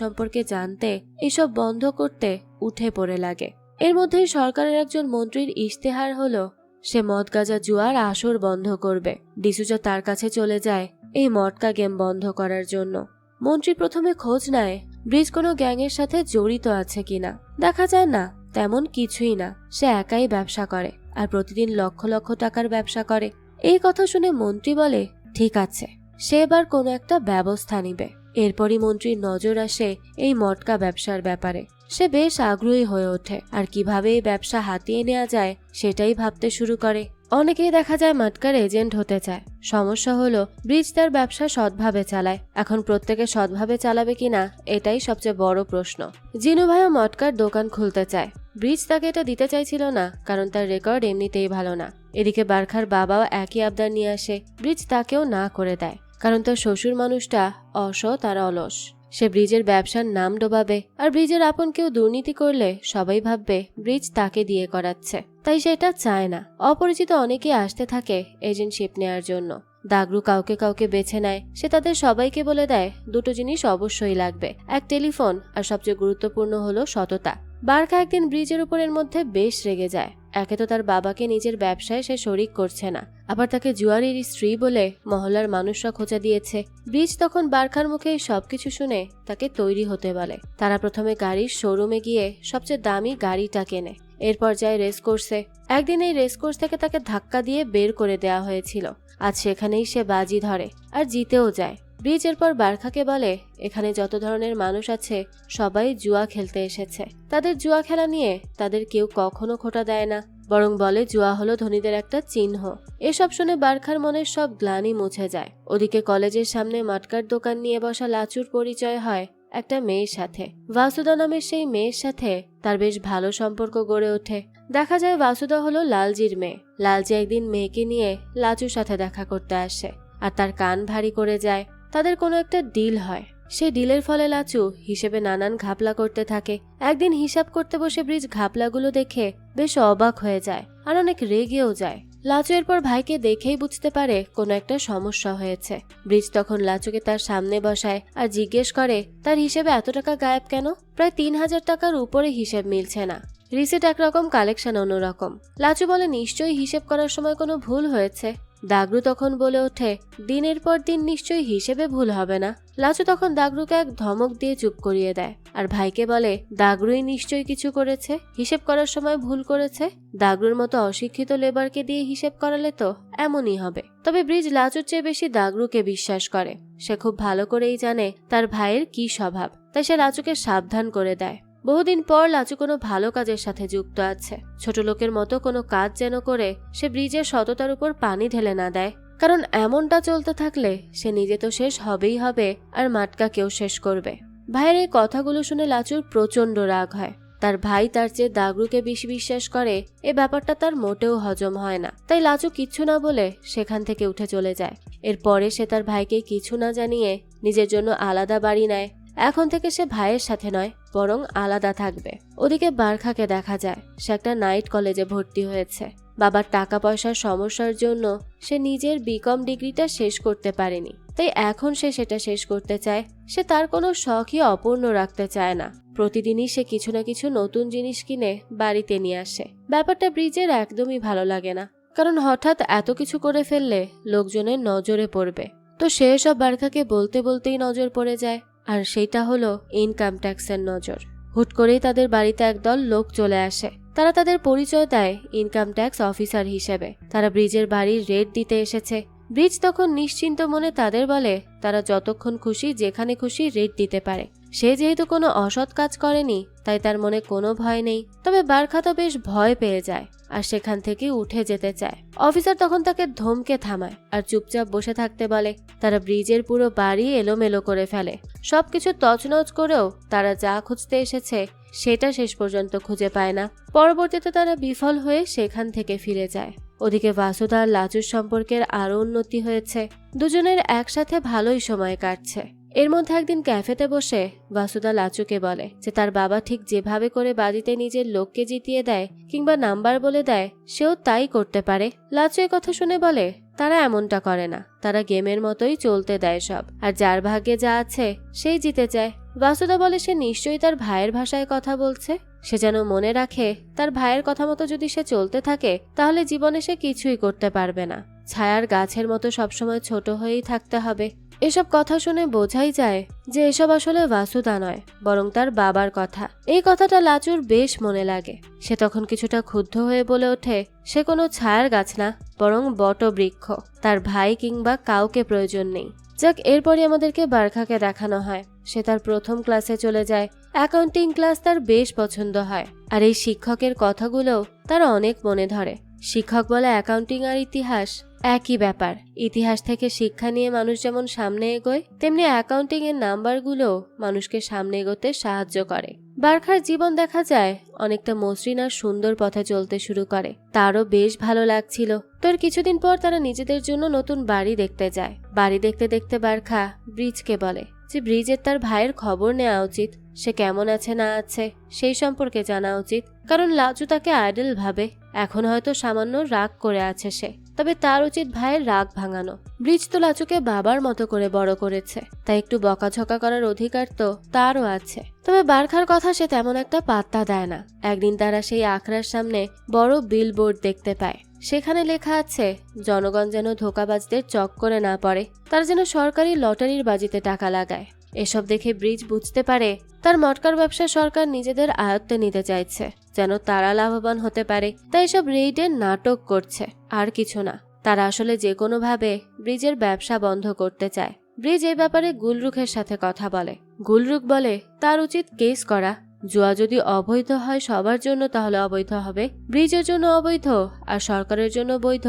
সম্পর্কে জানতে, এসব বন্ধ করতে উঠে পড়ে লাগে। এর মধ্যেই সরকারের একজন মন্ত্রীর ইশতেহার হলো সে মদ গাঁজা জুয়ার আসর বন্ধ করবে। ডিসুজা তার কাছে চলে যায় এই মটকা গেম বন্ধ করার জন্য। মন্ত্রী প্রথমে খোঁজ নেয় ব্রিজ কোনো গ্যাংয়ের সাথে জড়িত আছে কিনা। দেখা যায় না, তেমন কিছুই না। সে একাই ব্যবসা করে আর প্রতিদিন লক্ষ লক্ষ টাকার ব্যবসা করে। এই কথা শুনে মন্ত্রী বলে ঠিক আছে, সে এবার কোনো একটা ব্যবস্থা নিবে। এরপরই মন্ত্রীর নজর আসে এই মটকা ব্যবসার ব্যাপারে। সে বেশ আগ্রহী হয়ে ওঠে আর কিভাবে এই ব্যবসা হাতিয়ে নেওয়া যায় সেটাই ভাবতে শুরু করে। অনেকেই দেখা যায় মটকার এজেন্ট হতে চায়। সমস্যা হলো ব্রিজ তার ব্যবসা সৎভাবে চালায়। এখন প্রত্যেকে সৎভাবে চালাবে কিনা এটাই সবচেয়ে বড় প্রশ্ন। জিনু ভাইও মটকার দোকান খুলতে চায়। ব্রিজ তাকে এটা দিতে চাইছিল না, কারণ তার রেকর্ড এমনিতেই ভালো না। এদিকে বারখার বাবাও একই আবদার নিয়ে আসে। ব্রিজ তাকেও না করে দেয়, কারণ তার শ্বশুর মানুষটা অসৎ আর অলস। সে ব্রিজের ব্যবসার নাম ডোবাবে, আর ব্রিজের আপন কেউ দুর্নীতি করলে সবাই ভাববে ব্রিজ তাকে দিয়ে করাচ্ছে, তাই সেটা চায় না। অপরিচিত অনেকেই আসতে থাকে এজেন্টশিপ নেয়ার জন্য। দাগরু কাউকে কাউকে বেছে নেয়। সে তাদের সবাইকে বলে দেয় দুটো জিনিস অবশ্যই লাগবে, এক টেলিফোন আর সবচেয়ে গুরুত্বপূর্ণ হলো সততা। বারখা একদিন ব্রিজের উপরের মধ্যে বেশ রেগে যায়। একে তো তার বাবাকে নিজের ব্যবসায় সে শরিক করছে না, আবার তাকে জুয়ারির স্ত্রী বলে মহল্লার মানুষরা খোঁচা দিয়েছে। ব্রিজ তখন বারখার মুখে সবকিছু শুনে তাকে তৈরি হতে বলে। তারা প্রথমে গাড়ির শোরুমে গিয়ে সবচেয়ে দামি গাড়িটা কেনে। এরপর যায় রেস কোর্সে। একদিন এই রেস কোর্স থেকে তাকে ধাক্কা দিয়ে বের করে দেওয়া হয়েছিল। আজ সেখানেই সে বাজি ধরে আর জিতেও যায়। ব্রিজ এরপর বারখাকে বলে এখানে যত ধরনের মানুষ আছে সবাই জুয়া খেলতে এসেছে। তাদের জুয়া খেলা নিয়ে তাদের কেউ কখনো খোটা দেয় না, বরং বলে জুয়া হলো ধনীদের একটা চিহ্ন। এসব শুনে বারখার মনের সব গ্লানি মুছে যায়। ওদিকে কলেজের সামনে মটকার দোকান নিয়ে বসা লাচুর পরিচয় হয় একটা মেয়ের সাথে। বাসুদা নামের সেই মেয়ের সাথে তার বেশ ভালো সম্পর্ক গড়ে ওঠে। দেখা যায় বাসুদা হলো লালজির মেয়ে। লালজি একদিন মেয়েকে নিয়ে লাচুর সাথে দেখা করতে আসে আর তার কান ভারী করে যায়। তাদের কোনো একটা ডিল হয়। সে ডিলের ফলে লাচু হিসেবে নানান ঘাপলা করতে থাকে। একদিন হিসাব করতে বসে ব্রিজ ঘাপলাগুলো দেখে বেশ অবাক হয়ে যায় আর অনেক রেগেও যায়। লাচু এরপর ভাইকে দেখেই বুঝতে পারে কোনো একটা সমস্যা হয়েছে। ব্রিজ তখন লাচুকে তার সামনে বসায় আর জিজ্ঞেস করে তার হিসেবে এত টাকা গায়েব কেন। প্রায় 3000 টাকার উপরে হিসেব মিলছে না। রিসিট একরকম, কালেকশন অন্যরকম। লাচু বলে নিশ্চয়ই হিসেব করার সময় কোনো ভুল হয়েছে। দাগরু তখন বলে ওঠে দিনের পর দিন নিশ্চয়ই হিসেবে ভুল হবে না। লাচু তখন দাগরুকে এক ধমক দিয়ে চুপ করিয়ে দেয় আর ভাইকে বলে দাগরুই নিশ্চয়ই কিছু করেছে, হিসেব করার সময় ভুল করেছে। দাগরুর মতো অশিক্ষিত লেবারকে দিয়ে হিসেব করালে তো এমনই হবে। তবে ব্রিজ লাচুর চেয়ে বেশি দাগরুকে বিশ্বাস করে। সে খুব ভালো করেই জানে তার ভাইয়ের কি স্বভাব, তাই সে লাচুকে সাবধান করে দেয়। বহুদিন পর লাচু কোনো ভালো কাজের সাথে যুক্ত আছে। ছোট লোকের মতো কোনো কাজ যেন করে সে ব্রিজের সততার উপর পানি ঢেলে না দেয়, কারণ এমনটা চলতে থাকলে সে নিজে তো শেষ হবেই হবে আর মাটকাকেও শেষ করবে। ভাইয়ের এই কথাগুলো শুনে লাচুর প্রচন্ড রাগ হয়। তার ভাই তার চেয়ে দাগরুকে বেশি বিশ্বাস করে, এ ব্যাপারটা তার মোটেও হজম হয় না। তাই লাচু কিচ্ছু না বলে সেখান থেকে উঠে চলে যায়। এরপরে সে তার ভাইকে কিছু না জানিয়ে নিজের জন্য আলাদা বাড়ি নেয়। এখন থেকে সে ভাইয়ের সাথে নয়, বরং আলাদা থাকবে। ওদিকে বারখাকে দেখা যায় সে একটা নাইট কলেজে ভর্তি হয়েছে। বাবার টাকা পয়সার সমস্যার জন্য সে নিজের বিকম ডিগ্রিটা শেষ করতে পারেনি, তাই এখন সে সেটা শেষ করতে চায়। সে তার কোনো শখই অপূর্ণ রাখতে চায় না। প্রতিদিনই সে কিছু না কিছু নতুন জিনিস কিনে বাড়িতে নিয়ে আসে। ব্যাপারটা ব্রিজের একদমই ভালো লাগে না, কারণ হঠাৎ এত কিছু করে ফেললে লোকজনের নজরে পড়বে। তো সে সব বারখাকে বলতে বলতেই নজর পড়ে যায়, আর সেটা হলো ইনকাম ট্যাক্সের নজর। হুট করেই তাদের বাড়িতে একদল লোক চলে আসে। তারা তাদের পরিচয় দেয় ইনকাম ট্যাক্স অফিসার হিসেবে। তারা ব্রিজের বাড়ির রেড দিতে এসেছে। ব্রিজ তখন নিশ্চিন্ত মনে তাদের বলে তারা যতক্ষণ খুশি যেখানে খুশি রেড দিতে পারে। সে যেহেতু কোনো অসৎ কাজ করেনি তাই তার মনে কোনো ভয় নেই। তবে বারখা তো বেশ ভয় পেয়ে যায় আর সেখান থেকে উঠে যেতে চায়। অফিসার তখন তাকে ধমকে থামায় আর চুপচাপ বসে থাকতে বলে। তারা ব্রিজের পুরো বাড়ি এলোমেলো করে ফেলে। সবকিছু তছনছ করেও তারা যা খুঁজতে এসেছে সেটা শেষ পর্যন্ত খুঁজে পায় না। পরবর্তীতে তারা বিফল হয়ে সেখান থেকে ফিরে যায়। ওদিকে বাসুদা আর লাচুর সম্পর্কের আরো উন্নতি হয়েছে। দুজনের একসাথে ভালোই সময় কাটছে। এর মধ্যে একদিন ক্যাফেতে বসে বাসুদা লাচুকে বলে যে তার বাবা ঠিক যেভাবে করে বাজিতে নিজের লোককে জিতিয়ে দেয় কিংবা নাম্বার বলে দেয় সেও তাই করতে পারে। লাচু এ কথা শুনে বলে তারা এমনটা করে না, তারা গেমের মতোই চলতে দেয় সব, আর যার ভাগ্যে যা আছে সেই জিতে যায়। বাসুদা বলে সে নিশ্চয়ই তার ভাইয়ের ভাষায় কথা বলছে। সে যেন মনে রাখে তার ভাইয়ের কথা মতো যদি সে চলতে থাকে তাহলে জীবনে সে কিছুই করতে পারবে না। ছায়ার গাছের মতো সবসময় ছোট হয়েই থাকতে হবে। এসব কথা শুনে বোঝাই যায় যে এসব আসলে বাসুদা নয় বরং তার বাবার কথা। এই কথাটা লাচুর বেশ মনে লাগে। সে তখন কিছুটা ক্ষুব্ধ হয়ে বলে ওঠে সে কোনো ছায়ার গাছ না বরং বটবৃক্ষ। তার ভাই কিংবা কাউকে প্রয়োজন নেই। যাক, এরপরই আমাদেরকে বারখাকে দেখানো হয়। সে তার প্রথম ক্লাসে চলে যায়। অ্যাকাউন্টিং ক্লাস তার বেশ পছন্দ হয় আর এই শিক্ষকের কথাগুলো তার অনেক মনে ধরে। শিক্ষক বলে অ্যাকাউন্টিং আর ইতিহাস একই ব্যাপার। ইতিহাস থেকে শিক্ষা নিয়ে মানুষ যেমন সামনে এগোয় তেমনি অ্যাকাউন্টিং এর নাম্বারগুলো মানুষকে সামনে এগোতে সাহায্য করে। বারখার জীবন দেখা যায় অনেকটা মসৃণ আর সুন্দর পথে চলতে শুরু করে। তারও বেশ ভালো লাগছিল। তোর কিছুদিন পর তারা নিজেদের জন্য নতুন বাড়ি দেখতে যায়। বাড়ি দেখতে দেখতে বারখা ব্রিজকে বলে যে ব্রিজের তার ভাইয়ের খবর নেওয়া উচিত। সে কেমন আছে না আছে সেই সম্পর্কে জানা উচিত, কারণ লাচু তাকে আইডল ভাবে। এখন হয়তো সামান্য রাগ করে আছে সে, তবে তার উচিত ভাইয়ের রাগ ভাঙানো। ব্রিজ তো লাচুকে বাবার মতো করে বড় করেছে, তাই একটু বকাঝকা করার অধিকার তো তারও আছে। তবে বারখার কথা সে তেমন একটা পাত্তা দেয় না। একদিন তারা সেই আখড়ার সামনে বড় বিলবোর্ড দেখতে পায়। সেখানে লেখা আছে জনগণ যেন ধোঁকাবাজদের চক্করে না পড়ে, তারা যেন সরকারি লটারির বাজিতে টাকা লাগায়। এসব দেখে ব্রিজ বুঝতে পারে তার মটকার ব্যবসা সরকার নিজেদের আয়ত্তে নিতে চাইছে যেন তারা লাভবান হতে পারে। তাই সব রেইডের নাটক করছে, আর কিছু না। তারা আসলে যে কোনো ভাবে ব্রিজের ব্যবসা বন্ধ করতে চায়। ব্রিজ এই ব্যাপারে গুলরুখের সাথে কথা বলে। গুলরুখ বলে তার উচিত কেস করা। জুয়া যদি অবৈধ হয় সবার জন্য তাহলে অবৈধ হবে। ব্রিজের জন্য অবৈধ আর সরকারের জন্য বৈধ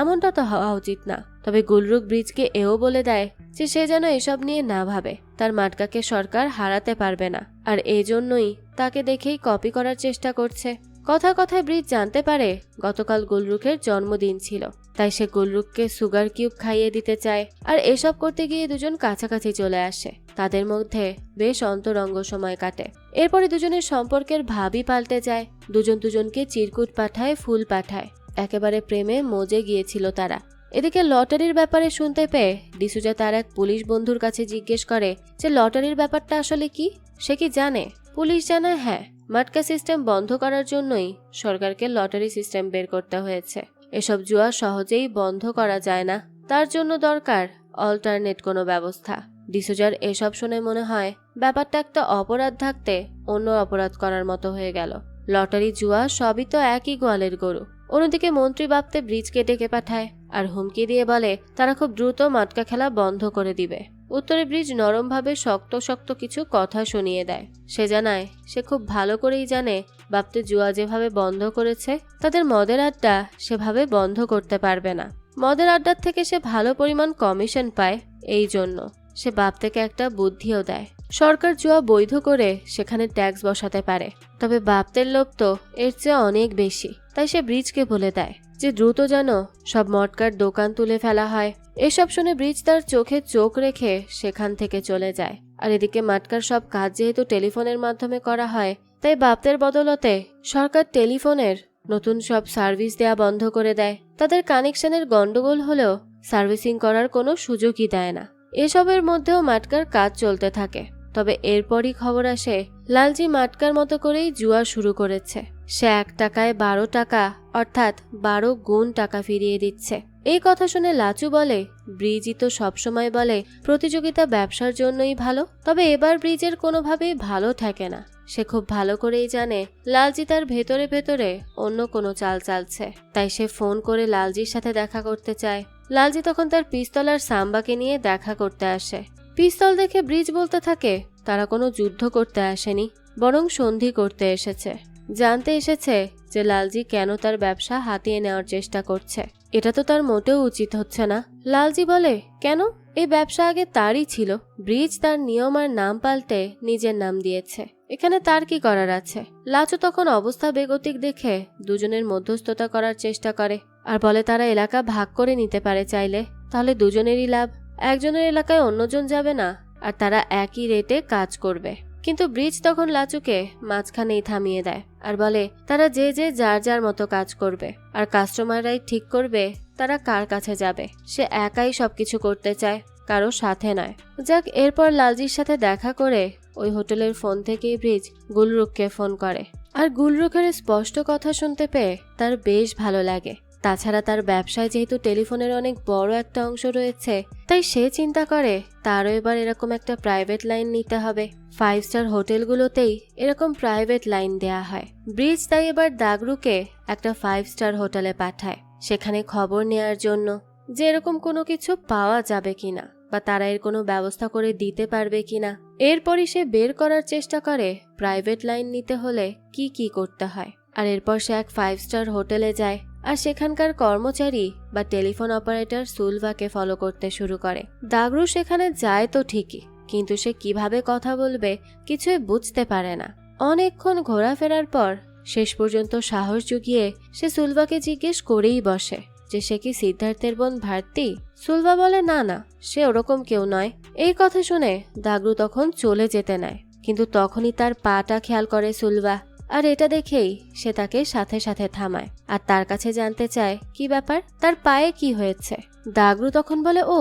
এমনটা তো হওয়া উচিত না। তবে গুলরুখ ব্রিজকে এও বলে দেয় যে সে যেন এসব নিয়ে না ভাবে। তার মাটকাকে সরকার হারাতে পারবে না আর এজন্যই তাকে দেখেই কপি করার চেষ্টা করছে। কথায় কথায় ব্রিজ জানতে পারে গতকাল গুলরুখের জন্মদিন ছিল, তাই সে গুলরুখকে সুগার কিউব খাইয়ে দিতে চায়। আর এসব করতে গিয়ে দুজন কাছাকাছি চলে আসে। তাদের মধ্যে বেশ অন্তরঙ্গ সময় কাটে। এরপরে দুজনের সম্পর্কের ভাবই পাল্টে যায়। দুজন দুজনকে চিরকুট পাঠায়, ফুল পাঠায়। একেবারে প্রেমে মজে গিয়েছিল তারা। এদিকে লটারির ব্যাপারে শুনতে পেয়ে ডিসুজা তার এক পুলিশ বন্ধুর কাছে জিজ্ঞেস করে যে লটারির ব্যাপারটা আসলে কি, সে কি জানে। পুলিশ জানায় হ্যাঁ, মাটকা সিস্টেম বন্ধ করার জন্যই সরকারকে লটারি সিস্টেম বের করতে হয়েছে। এসব জুয়া সহজেই বন্ধ করা যায় না, তার জন্য দরকার অল্টারনেট কোনো ব্যবস্থা। ডিসুজার এসব শুনে মনে হয় ব্যাপারটা একটা অপরাধ থাকতে অন্য অপরাধ করার মতো হয়ে গেল। লটারি জুয়া সবই তো একই গোয়ালের গরু। অন্যদিকে মন্ত্রী বাপ্তে ব্রিজকে ডেকে পাঠায় আর হুমকি দিয়ে বলে তারা খুব দ্রুত মাটকা খেলা বন্ধ করে দিবে। উত্তরে ব্রিজ নরমভাবে শক্ত শক্ত কিছু কথা শুনিয়ে দেয়। সে জানায় সে খুব ভালো করেই জানে বাপ্তে জুয়া যেভাবে বন্ধ করেছে তাদের মদের আড্ডা সেভাবে বন্ধ করতে পারবে না। মদের আড্ডার থেকে সে ভালো পরিমাণ কমিশন পায়, এই জন্য সে বাপ্তেকে একটা বুদ্ধিও দেয়। সরকার জুয়া বৈধ করে সেখানে ট্যাক্স বসাতে পারে, তবে বাপ্তের লোভ তো এর চেয়ে অনেক বেশি। তাই সে ব্রিজকে বলে দেয় যে দ্রুত যেন সব মটকার দোকান তুলে ফেলা হয়। এসব শুনে ব্রিজ তার চোখে চোখ রেখে সেখান থেকে চলে যায়। আর এদিকে মাটকার সব কাজ যেহেতু টেলিফোনের মাধ্যমে করা হয়, তাই বাপ্তের বদলতে সরকার টেলিফোনের নতুন সব সার্ভিস দেয়া বন্ধ করে দেয়। তাদের কানেকশনের গন্ডগোল হলেও সার্ভিসিং করার কোনো সুযোগই দেয় না। এসবের মধ্যেও মাটকার কাজ চলতে থাকে। তবে এরপরই খবর আসে লালজি মাটকার মতো করেই জুয়া শুরু করেছে। সে 1 টাকায় 12 টাকা অর্থাৎ 12 গুণ টাকা ফিরিয়ে দিচ্ছে। এই কথা শুনে লাচু বলে ব্রিজই তো সবসময় বলে প্রতিযোগিতা ব্যবসার জন্যই ভালো, তবে এবার ব্রিজের কোনোভাবেই ভালো ঠেকে না। সে খুব ভালো করেই জানে লালজি তার ভেতরে ভেতরে অন্য কোনো চাল চালছে, তাই সে ফোন করে লালজির সাথে দেখা করতে চায়। লালজি তখন তার পিস্তল আর সাম্বাকে নিয়ে দেখা করতে আসে। পিস্তল দেখে ব্রিজ বলতে থাকে তারা কোনো যুদ্ধ করতে আসেনি, বরং সন্ধি করতে এসেছে। জানতে এসেছে যে লালজি কেন তার ব্যবসা হাতিয়ে নেওয়ার চেষ্টা করছে। এটা তো তার মোটেও উচিত হচ্ছে না। লালজি বলে, কেন? এই ব্যবসা আগে তারই ছিল। ব্রিজ তার নিয়ম আর নাম পাল্টে নিজের নাম দিয়েছে, এখানে তার কি করার আছে? লাচু তখন অবস্থা বেগতিক দেখে দুজনের মধ্যস্থতা করার চেষ্টা করে আর বলে তারা এলাকা ভাগ করে নিতে পারে চাইলে, তাহলে দুজনেরই লাভ। একজনের এলাকায় অন্যজন যাবে না আর তারা একই রেটে কাজ করবে। কিন্তু ব্রিজ তখন লাচুকে মাঝখানেই থামিয়ে দেয় আর বলে তারা যে যে যার যার মতো কাজ করবে আর কাস্টমাররাই ঠিক করবে তারা কার কাছে যাবে। সে একাই সবকিছু করতে চায়, কারো সাথে নয়। যাক, এরপর লালজির সাথে দেখা করে ওই হোটেলের ফোন থেকেই ব্রিজ গুলরুখকে ফোন করে আর গুলরুখের স্পষ্ট কথা শুনতে পেয়ে তার বেশ ভালো লাগে। তাছাড়া তার ব্যবসায় যেহেতু টেলিফোনের অনেক বড় একটা অংশ রয়েছে, তাই সে চিন্তা করে তারও এবার এরকম একটা প্রাইভেট লাইন নিতে হবে। 5 স্টার হোটেলগুলোতেই এরকম প্রাইভেট লাইন দেয়া হয়। ব্রিজ তাই এবার দাগরুকে একটা 5 স্টার হোটেলে পাঠায়, সেখানে খবর নেয়ার জন্য যে এরকম কোনো কিছু পাওয়া যাবে কিনা বা তারা এর কোনো ব্যবস্থা করে দিতে পারবে কিনা। এরপরই সে বের করার চেষ্টা করে প্রাইভেট লাইন নিতে হলে কি কি করতে হয়। আর এরপর সে এক 5 স্টার হোটেলে যায় আর সেখানকার কর্মচারী বা টেলিফোন অপারেটর সুলভাকে ফলো করতে শুরু করে। দাগরু সেখানে যায় তো ঠিকই, কিন্তু সে কিভাবে কথা বলবে কিছুই বুঝতে পারে না। অনেকক্ষণ ঘোরাফেরার পর শেষ পর্যন্ত সাহস জুগিয়ে সে সুলভাকে জিজ্ঞেস করেই বসে যে সে কি সিদ্ধার্থের বোন ভারতী। সুলভা বলে না না, সে ওরকম কেউ নয়। এই কথা শুনে দাগরু তখন চলে যেতে নেয়, কিন্তু তখনই তার পাটা খেয়াল করে সুলভা, আর এটা দেখেই সে তাকে সাথে সাথে থামায় আর তার কাছে জানতে চায় কি ব্যাপার, তার পায়ে কি হয়েছে। দাগরু তখন বলে ও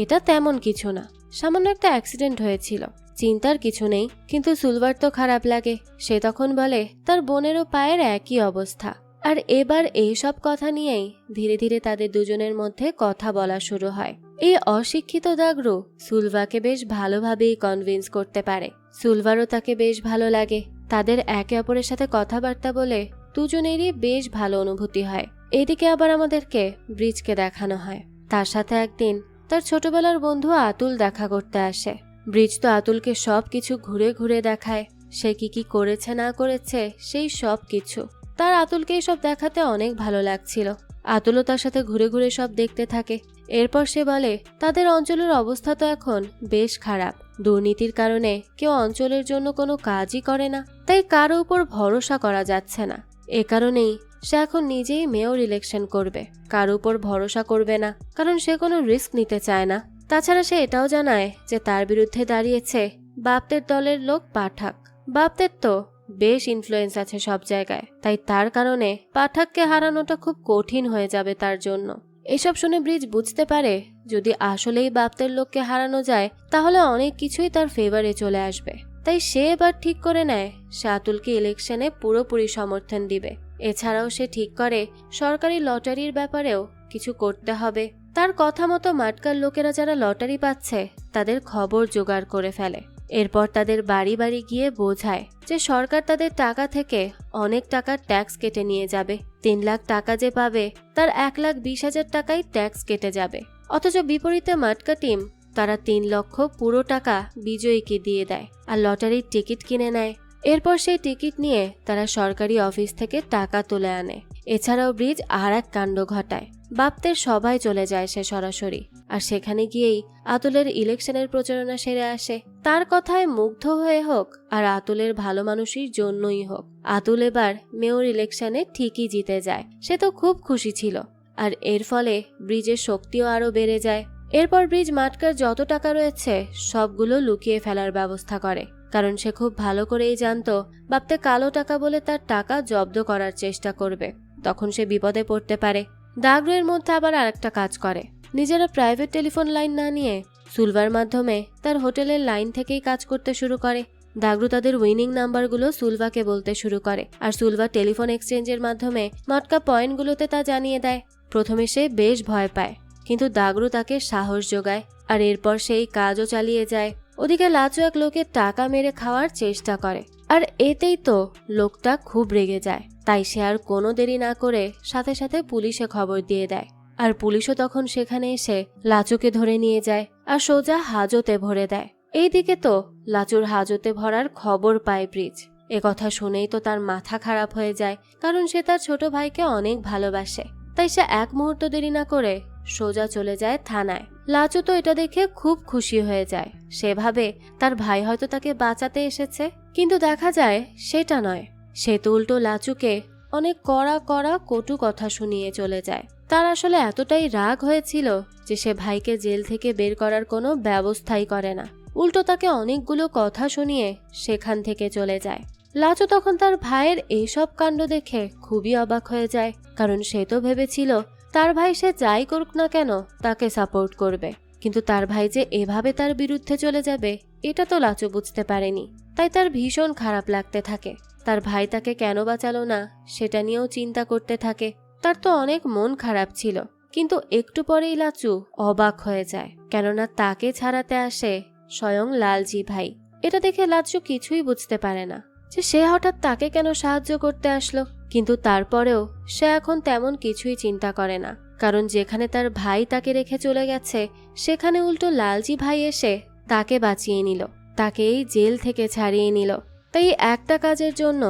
এটা তেমন কিছু না, সামান্য একটা অ্যাক্সিডেন্ট হয়েছিল, চিন্তার কিছু নেই। কিন্তু সুলভার তো খারাপ লাগে। সে তখন বলে তার বোনেরও পায়ের একই অবস্থা। আর এবার এইসব কথা নিয়েই ধীরে ধীরে তাদের দুজনের মধ্যে কথা বলা শুরু হয়। এই অশিক্ষিত দাগরু সুলভাকে বেশ ভালোভাবেই কনভিন্স করতে পারে। সুলভারও তাকে বেশ ভালো লাগে। তাদের একে অপরের সাথে কথাবার্তা বলে দুজনেরই বেশ ভালো অনুভূতি হয়। এদিকে আবার আমাদেরকে ব্রিজকে দেখানো হয়। তার সাথে একদিন তার ছোটবেলার বন্ধু আতুল দেখা করতে আসে। ব্রিজ তো আতুলকে সব কিছু ঘুরে ঘুরে দেখায়, সে কি কি করেছে না করেছে সেই সব কিছু। তার আতুলকে সব দেখাতে অনেক ভালো লাগছিল। আতুলও তার সাথে ঘুরে ঘুরে সব দেখতে থাকে। এরপর সে বলে তাদের অঞ্চলের অবস্থা তো এখন বেশ খারাপ। দুর্নীতির কারণে কেউ অঞ্চলের জন্য কোনো কাজই করে না, তাই কারো উপর ভরসা করা যাচ্ছে না। এ কারণেই সে এখন নিজেই মেয়র ইলেকশন করবে, কারো উপর ভরসা করবে না, কারণ সে কোনো রিস্ক নিতে চায় না। তাছাড়া সে এটাও জানায় যে তার বিরুদ্ধে দাঁড়িয়েছে বাপদের দলের লোক পাঠাক। বাপদের তো বেশ ইনফ্লুয়েন্স আছে সব জায়গায়, তাই তার কারণে পাঠাককে হারানোটা খুব কঠিন হয়ে যাবে তার জন্য। এসব শুনে ব্রিজ বুঝতে পারে যদি আসলেই বাপদের লোককে হারানো যায় তাহলে অনেক কিছুই তার ফেভারে চলে আসবে। তাই সে এবার ঠিক করে নেয় সে আতুলকে ইলেকশনে পুরোপুরি সমর্থন দিবে। এছাড়াও সে ঠিক করে সরকারি লটারির ব্যাপারেও কিছু করতে হবে। তার কথা মতো মাটকার লোকেরা যারা লটারি পাচ্ছে তাদের খবর জোগাড় করে ফেলে। এরপর তাদের বাড়ি বাড়ি গিয়ে বোঝায় যে সরকার তাদের টাকা থেকে অনেক টাকার ট্যাক্স কেটে নিয়ে যাবে। 3 লাখ টাকা যে পাবে তার 1,20,000 টাকাই ট্যাক্স কেটে যাবে। অথচ বিপরীতে মাটকা টিম তারা 3 লক্ষ পুরো টাকা বিজয়ীকে দিয়ে দেয় আর লটারির টিকিট কিনে নেয়। এরপর সেই টিকিট নিয়ে তারা সরকারি অফিস থেকে টাকা তুলে আনে। এছাড়াও ব্রিজ আর এক কাণ্ড ঘটায়। বাপদের সবাই চলে যায় সে সরাসরি, আর সেখানে গিয়েই আতুলের ইলেকশনের প্রচারণা সেরে আসে। তার কথায় মুগ্ধ হয়ে হোক আর আতুলের ভালো মানুষের জন্যই হোক, আতুল এবার মেয়র ইলেকশনে ঠিকই জিতে যায়। সে তো খুব খুশি ছিল, আর এর ফলে ব্রিজের শক্তিও আরো বেড়ে যায়। এরপর ব্রিজ মাটকার যত টাকা রয়েছে সবগুলো লুকিয়ে ফেলার ব্যবস্থা করে, কারণ সে খুব ভালো করেই জানতো বাপতে কালো টাকা বলে তার টাকা জব্দ করার চেষ্টা করবে, তখন সে বিপদে পড়তে পারে। দাগরুয়ের মধ্যে আবার আরেকটা কাজ করে, নিজেরা প্রাইভেট টেলিফোন লাইন না নিয়ে সুলভার মাধ্যমে তার হোটেলের লাইন থেকেই কাজ করতে শুরু করে। দাগরু তাদের উইনিং নাম্বারগুলো সুলভাকে বলতে শুরু করে, আর সুলভা টেলিফোন এক্সচেঞ্জের মাধ্যমে মটকা পয়েন্টগুলোতে তা জানিয়ে দেয়। প্রথমে সে বেশ ভয় পায়, কিন্তু দাগরু তাকে সাহস যোগায়, আর এরপর সেই কাজও চালিয়ে যায়। ওদিকে লাচু এক লোকের টাকা মেরে খাওয়ার চেষ্টা করে, আর এতেই তো লোকটা খুব রেগে যায়। তাই সে আর কোনো দেরি না করে সাথে সাথে পুলিশে খবর দিয়ে দেয়। আর পুলিশও তখন সেখানে এসে লাচুকে ধরে নিয়ে যায় আর সোজা হাজতে ভরে দেয়। এইদিকে তো লাচুর হাজতে ভরার খবর পায় ব্রিজ। কথা শুনেই তো তার মাথা খারাপ হয়ে যায়, কারণ সে তার ছোট ভাইকে অনেক ভালোবাসে। তাই সে এক মুহূর্ত দেরি না করে সোজা চলে যায় থানায়। লাচু তো এটা দেখে খুব খুশি হয়ে যায়। সে ভাবে তার ভাই হয়তো তাকে বাঁচাতে এসেছে, কিন্তু দেখা যায় সেটা নয়। সে তো উল্টো লাচুকে অনেক কড়া কড়া কটু কথা শুনিয়ে চলে যায়। তার আসলে এতটাই রাগ হয়েছিল যে সে ভাইকে জেল থেকে বের করার কোনো ব্যবস্থাই করে না, উল্টো তাকে অনেকগুলো কথা শুনিয়ে সেখান থেকে চলে যায়। লাচু তখন তার ভাইয়ের এইসব কাণ্ড দেখে খুবই অবাক হয়ে যায়, কারণ সে তো ভেবেছিল তার ভাই সে যাই করুক না কেন তাকে সাপোর্ট করবে, কিন্তু তার ভাই যে এভাবে তার বিরুদ্ধে চলে যাবে এটা তো লাচু বুঝতে পারেনি। তাই তার ভীষণ খারাপ লাগতে থাকে। তার ভাই তাকে কেন বাঁচালো না সেটা নিয়েও চিন্তা করতে থাকে। তার তো অনেক মন খারাপ ছিল, কিন্তু একটু পরেই লাচু অবাক হয়ে যায়, কেননা তাকে ছাড়াতে আসে স্বয়ং লালজি ভাই। এটা দেখে লাচু কিছুই বুঝতে পারে না যে সে হঠাৎ তাকে কেন সাহায্য করতে আসলো, কিন্তু তারপরেও সে এখন তেমন কিছুই চিন্তা করে না, কারণ যেখানে তার ভাই তাকে রেখে চলে গেছে সেখানে উল্টো লালজি ভাই এসে তাকে বাঁচিয়ে নিল, তাকে এই জেল থেকে ছাড়িয়ে নিল। তাই একটা কাজের জন্য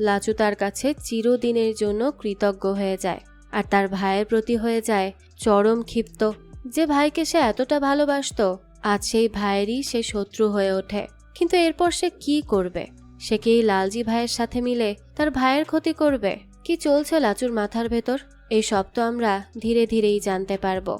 লাচু তার কাছে চিরদিনের জন্য কৃতজ্ঞ হয়ে যায়, আর তার ভাইয়ের প্রতি হয়ে যায় চরম ক্ষিপ্ত। যে ভাইকে সে এতটা ভালোবাসতো আজ সেই ভাইয়েরই সে শত্রু হয়ে ওঠে। কিন্তু এরপর সে কি করবে? সে কি লালজি ভাইয়ের সাথে মিলে তার ভাইয়ের ক্ষতি করবে? কি চলছে লাচুর মাথার ভেতর, এই সব তো আমরা ধীরে ধীরেই জানতে পারবো।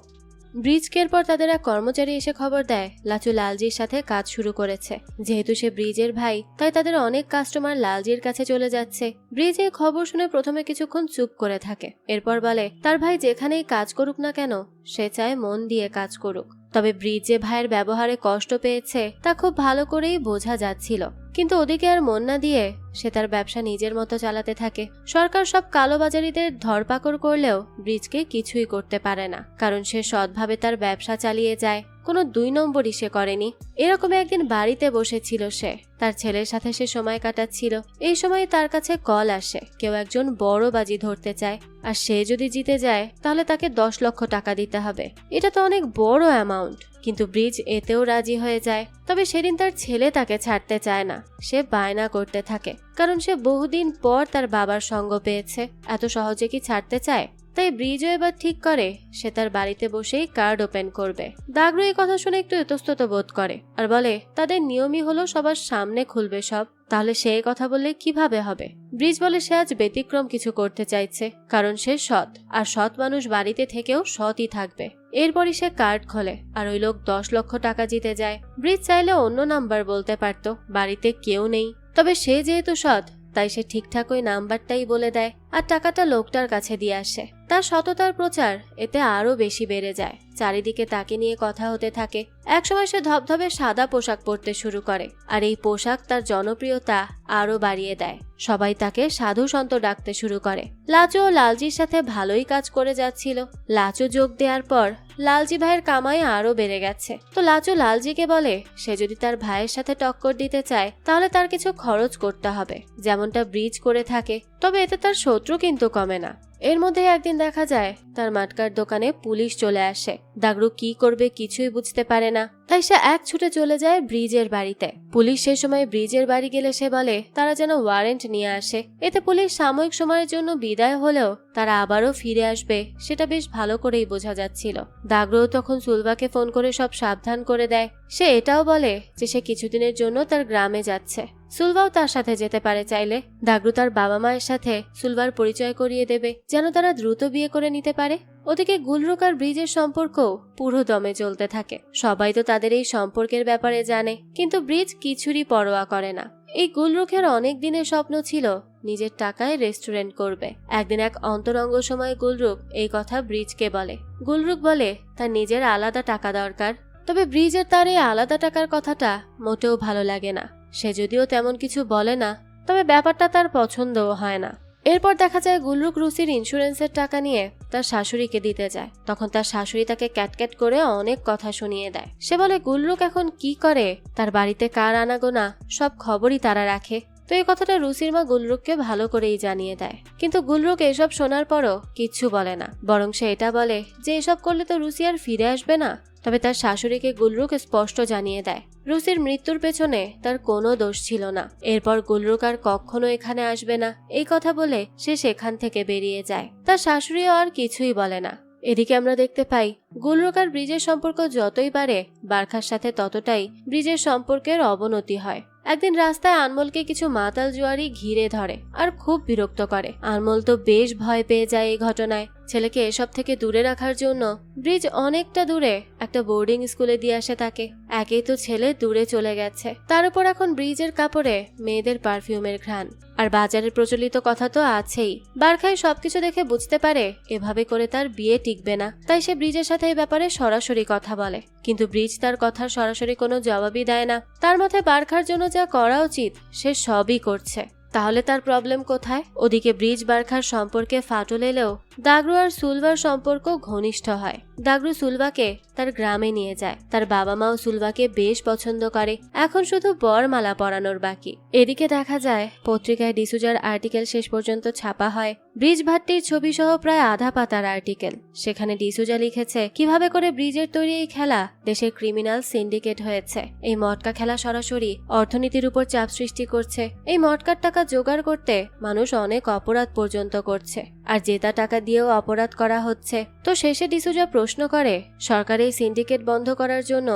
ব্রিজকের পর তাদের এক কর্মচারী এসে খবর দেয় লাচু লালজির সাথে কাজ শুরু করেছে। যেহেতু সে ব্রিজের ভাই তাই তাদের অনেক কাস্টমার লালজির কাছে চলে যাচ্ছে। ব্রিজ এই খবর শুনে প্রথমে কিছুক্ষণ চুপ করে থাকে, এরপর বলে তার ভাই যেখানেই কাজ করুক না কেন সে চায় মন দিয়ে কাজ করুক। তবে ব্রিজ যে ভাইয়ের ব্যবহারে কষ্ট পেয়েছে তা খুব ভালো করেই বোঝা যাচ্ছিল, কিন্তু ওদিকে আর মন না দিয়ে সে তার ব্যবসা নিজের মতো চালাতে থাকে। সরকার সব কালোবাজারিদের ধরপাকড় করলেও ব্রিজকে কিছুই করতে পারে না, কারণ সে সৎভাবে তার ব্যবসা চালিয়ে যায়, কোনো 2 নম্বরই সে করেনি। এরকম একদিন বাড়িতে বসেছিল সে, তার ছেলের সাথে সে সময় কাটাচ্ছিল। এই সময় তার কাছে কল আসে, কেউ একজন বড় বাজি ধরতে চায়, আর সে যদি জিতে যায় তাহলে তাকে 10 লক্ষ টাকা দিতে হবে। এটা তো অনেক বড় অ্যামাউন্ট, কিন্তু ব্রিজ এতেও রাজি হয়ে যায়। তবে সেদিন তার ছেলে তাকে ছাড়তে চায় না, সে বায়না করতে থাকে, কারণ সে বহুদিন পর তার বাবার সঙ্গ পেয়েছে, এত সহজে কি ছাড়তে চায়? তাই ব্রিজও এবার ঠিক করে সে তার বাড়িতে বসেই কার্ড ওপেন করবে। দাগরু এই কথা শুনে একটু ইতস্তত বোধ করে আর বলে তাদের নিয়মই হলো সবার সামনে খুলবে সব, তাহলে সে কথা বললে কিভাবে হবে? ব্রিজ বলে সে আজ ব্যতিক্রম কিছু করতে চাইছে, কারণ সে সৎ, আর সৎ মানুষ বাড়িতে থেকেও সৎই থাকবে। এরপরই সে কার্ড খোলে আর ওই লোক 10 লক্ষ টাকা জিতে যায়। ব্রিজ চাইলে অন্য নাম্বার বলতে পারত, বাড়িতে কেউ নেই, তবে সে যেহেতু সৎ তাই সে ঠিকঠাক ওই নাম্বারটাই বলে দেয় আর টাকাটা লোকটার কাছে দিয়ে আসে। তার সততার প্রচার এতে আরো বেশি বেড়ে যায়। চারিদিকে তাকে নিয়ে কথা হতে থাকে। একসময় সে ধবধবে সাদা পোশাক পরতে শুরু করে, আর এই পোশাক তার জনপ্রিয়তা আরো বাড়িয়ে দেয়। সবাই তাকে সাধু সন্ত ডাকতে শুরু করে। লাচু ও লালজির সাথে ভালোই কাজ করে যাচ্ছিল। লাচু যোগ দেওয়ার পর লালজি ভাইয়ের কামাই আরো বেড়ে গেছে। তো লাচু লালজিকে বলে সে যদি তার ভাইয়ের সাথে টক্কর দিতে চায় তাহলে তার কিছু খরচ করতে হবে, যেমনটা ব্রিজ করে থাকে, তবে এতে তার শত্রু কিন্তু কমে না। এর মধ্যে একদিন দেখা যায় তার মাটকার দোকানে পুলিশ চলে আসে। দাগরু কি করবে কিছুই বুঝতে পারে না, তাই সে এক ছুটে চলে যায় ব্রিজের বাড়িতে। পুলিশ সে সময় ব্রিজের বাড়ি গেলে সে বলে তারা যেন ওয়ারেন্ট নিয়ে আসে। এতে পুলিশ সাময়িক সময়ের জন্য বিদায় হলেও তারা আবারও ফিরে আসবে সেটা বেশ ভালো করেই বোঝা যাচ্ছিল। দাগরু তখন সুলভাকে ফোন করে সব সাবধান করে দেয়। সে এটাও বলে যে সে কিছুদিনের জন্য তার গ্রামে যাচ্ছে, সুলভাও তার সাথে যেতে পারে চাইলে। দাগরু তার বাবা মায়ের সাথে সুলভার পরিচয় করিয়ে দেবে যেন তারা দ্রুত বিয়ে করে নিতে পারে। ওদিকে গুলরুক আর ব্রিজের সম্পর্কও পুরো দমে চলতে থাকে। সবাই তো তাদের এই সম্পর্কের ব্যাপারে জানে, কিন্তু ব্রিজ কিছুরই পরোয়া করে না। এই গুলরুকের অনেক দিনের স্বপ্ন ছিল নিজের টাকায় রেস্টুরেন্ট করবে। একদিন এক অন্তরঙ্গ সময় গুলরুক এই কথা ব্রিজকে বলে। গুলরুক বলে তার নিজের আলাদা টাকা দরকার, তবে ব্রিজের তার এই আলাদা টাকার কথাটা মোটেও ভালো লাগে না। সে যদিও তেমন কিছু বলে না, তবে ব্যাপারটা তার পছন্দও হয় না। এরপর দেখা যায় গুলরুক রুসির ইন্স্যুরেন্সের টাকা নিয়ে তার শাশুড়িকে দিতে যায়। তখন তার শাশুড়ি তাকে ক্যাটক্যাট করে অনেক কথা শুনিয়ে দেয়। সে বলে গুলরুক এখন কি করে, তার বাড়িতে কার আনাগোনা সব খবরই তারা রাখে। তো এই কথাটা রুসির মা গুলরুককে ভালো করেই জানিয়ে দেয়, কিন্তু গুলরুক এসব শোনার পরও কিচ্ছু বলে না, বরং সে এটা বলে যে এসব করলে তো রুসি আর ফিরে আসবে না। তবে তার শাশুড়িকে গুলরুক স্পষ্ট জানিয়ে দেয় রুসির মৃত্যুর পেছনে তার কোনো দোষ ছিল না। এরপর গুলরুক আর কখনো এখানে আসবে না এই কথা বলে সে সেখান থেকে বেরিয়ে যায়। তার শাশুড়িও আর কিছুই বলে না। এদিকে আমরা দেখতে পাই গুলরুক আর ব্রিজের সম্পর্ক যতই বাড়ে বারখার সাথে ততটাই ব্রিজের সম্পর্কের অবনতি হয়। একদিন রাস্তায় আনমোলকে কিছু মাতাল জুয়ারি ঘিরে ধরে আর খুব বিরক্ত করে। আনমোল তো বেশ ভয় পেয়ে যায় এই ঘটনায়। ছেলেকে এসব থেকে দূরে রাখার জন্য ব্রিজ অনেকটা দূরে একটা বোর্ডিং স্কুলে দিয়ে আসে তাকে। একেই তো ছেলে দূরে চলে গেছে, তার উপর এখন ব্রিজের কাপড়ে মেয়েদের পারফিউমের ঘ্রাণ। আর বাজারের প্রচলিত কথা তো আছেই। বারখাই সবকিছু দেখে বুঝতে পারে এভাবে করে তার বিয়ে টিকবে না, তাই সে ব্রিজের সাথে এই ব্যাপারে সরাসরি কথা বলে। কিন্তু ব্রিজ তার কথার সরাসরি কোনো জবাবই দেয় না। তার মাথায় বারখার জন্য যা করা উচিত সে সবই করছে। তাহলে তার প্রবলেম কোথায়? ওদিকে ব্রিজ বারখার সম্পর্কে ফাটল এলেও দাগরু আর সুলভার সম্পর্ক ঘনিষ্ঠ হয়। দাগরু সুলভাকে তার গ্রামে নিয়ে যায়। তার বাবা মাও সুলভাকে বেশ পছন্দ করে। এখন শুধু বরমালা পরানোর বাকি। এদিকে দেখা যায় পত্রিকায় ডিসুজার আর্টিকেল শেষ পর্যন্ত ছাপা হয়। ব্রিজ ভাট্টির ছবি সহ প্রায় আধা পাতার আর্টিকেল। সেখানে ডিসুজা লিখেছে কিভাবে করে ব্রিজের তৈরি এই খেলা দেশের ক্রিমিনাল সিন্ডিকেট হয়েছে। এই মটকা খেলা সরাসরি অর্থনীতির উপর চাপ সৃষ্টি করছে। এই মটকার টাকা জোগাড় করতে মানুষ অনেক অপরাধ পর্যন্ত করছে, আর জেতা টাকা দিয়েও অপরাধ করা হচ্ছে। তো শেষে ডিসুজা প্রশ্ন করে সরকার এই সিন্ডিকেট বন্ধ করার জন্য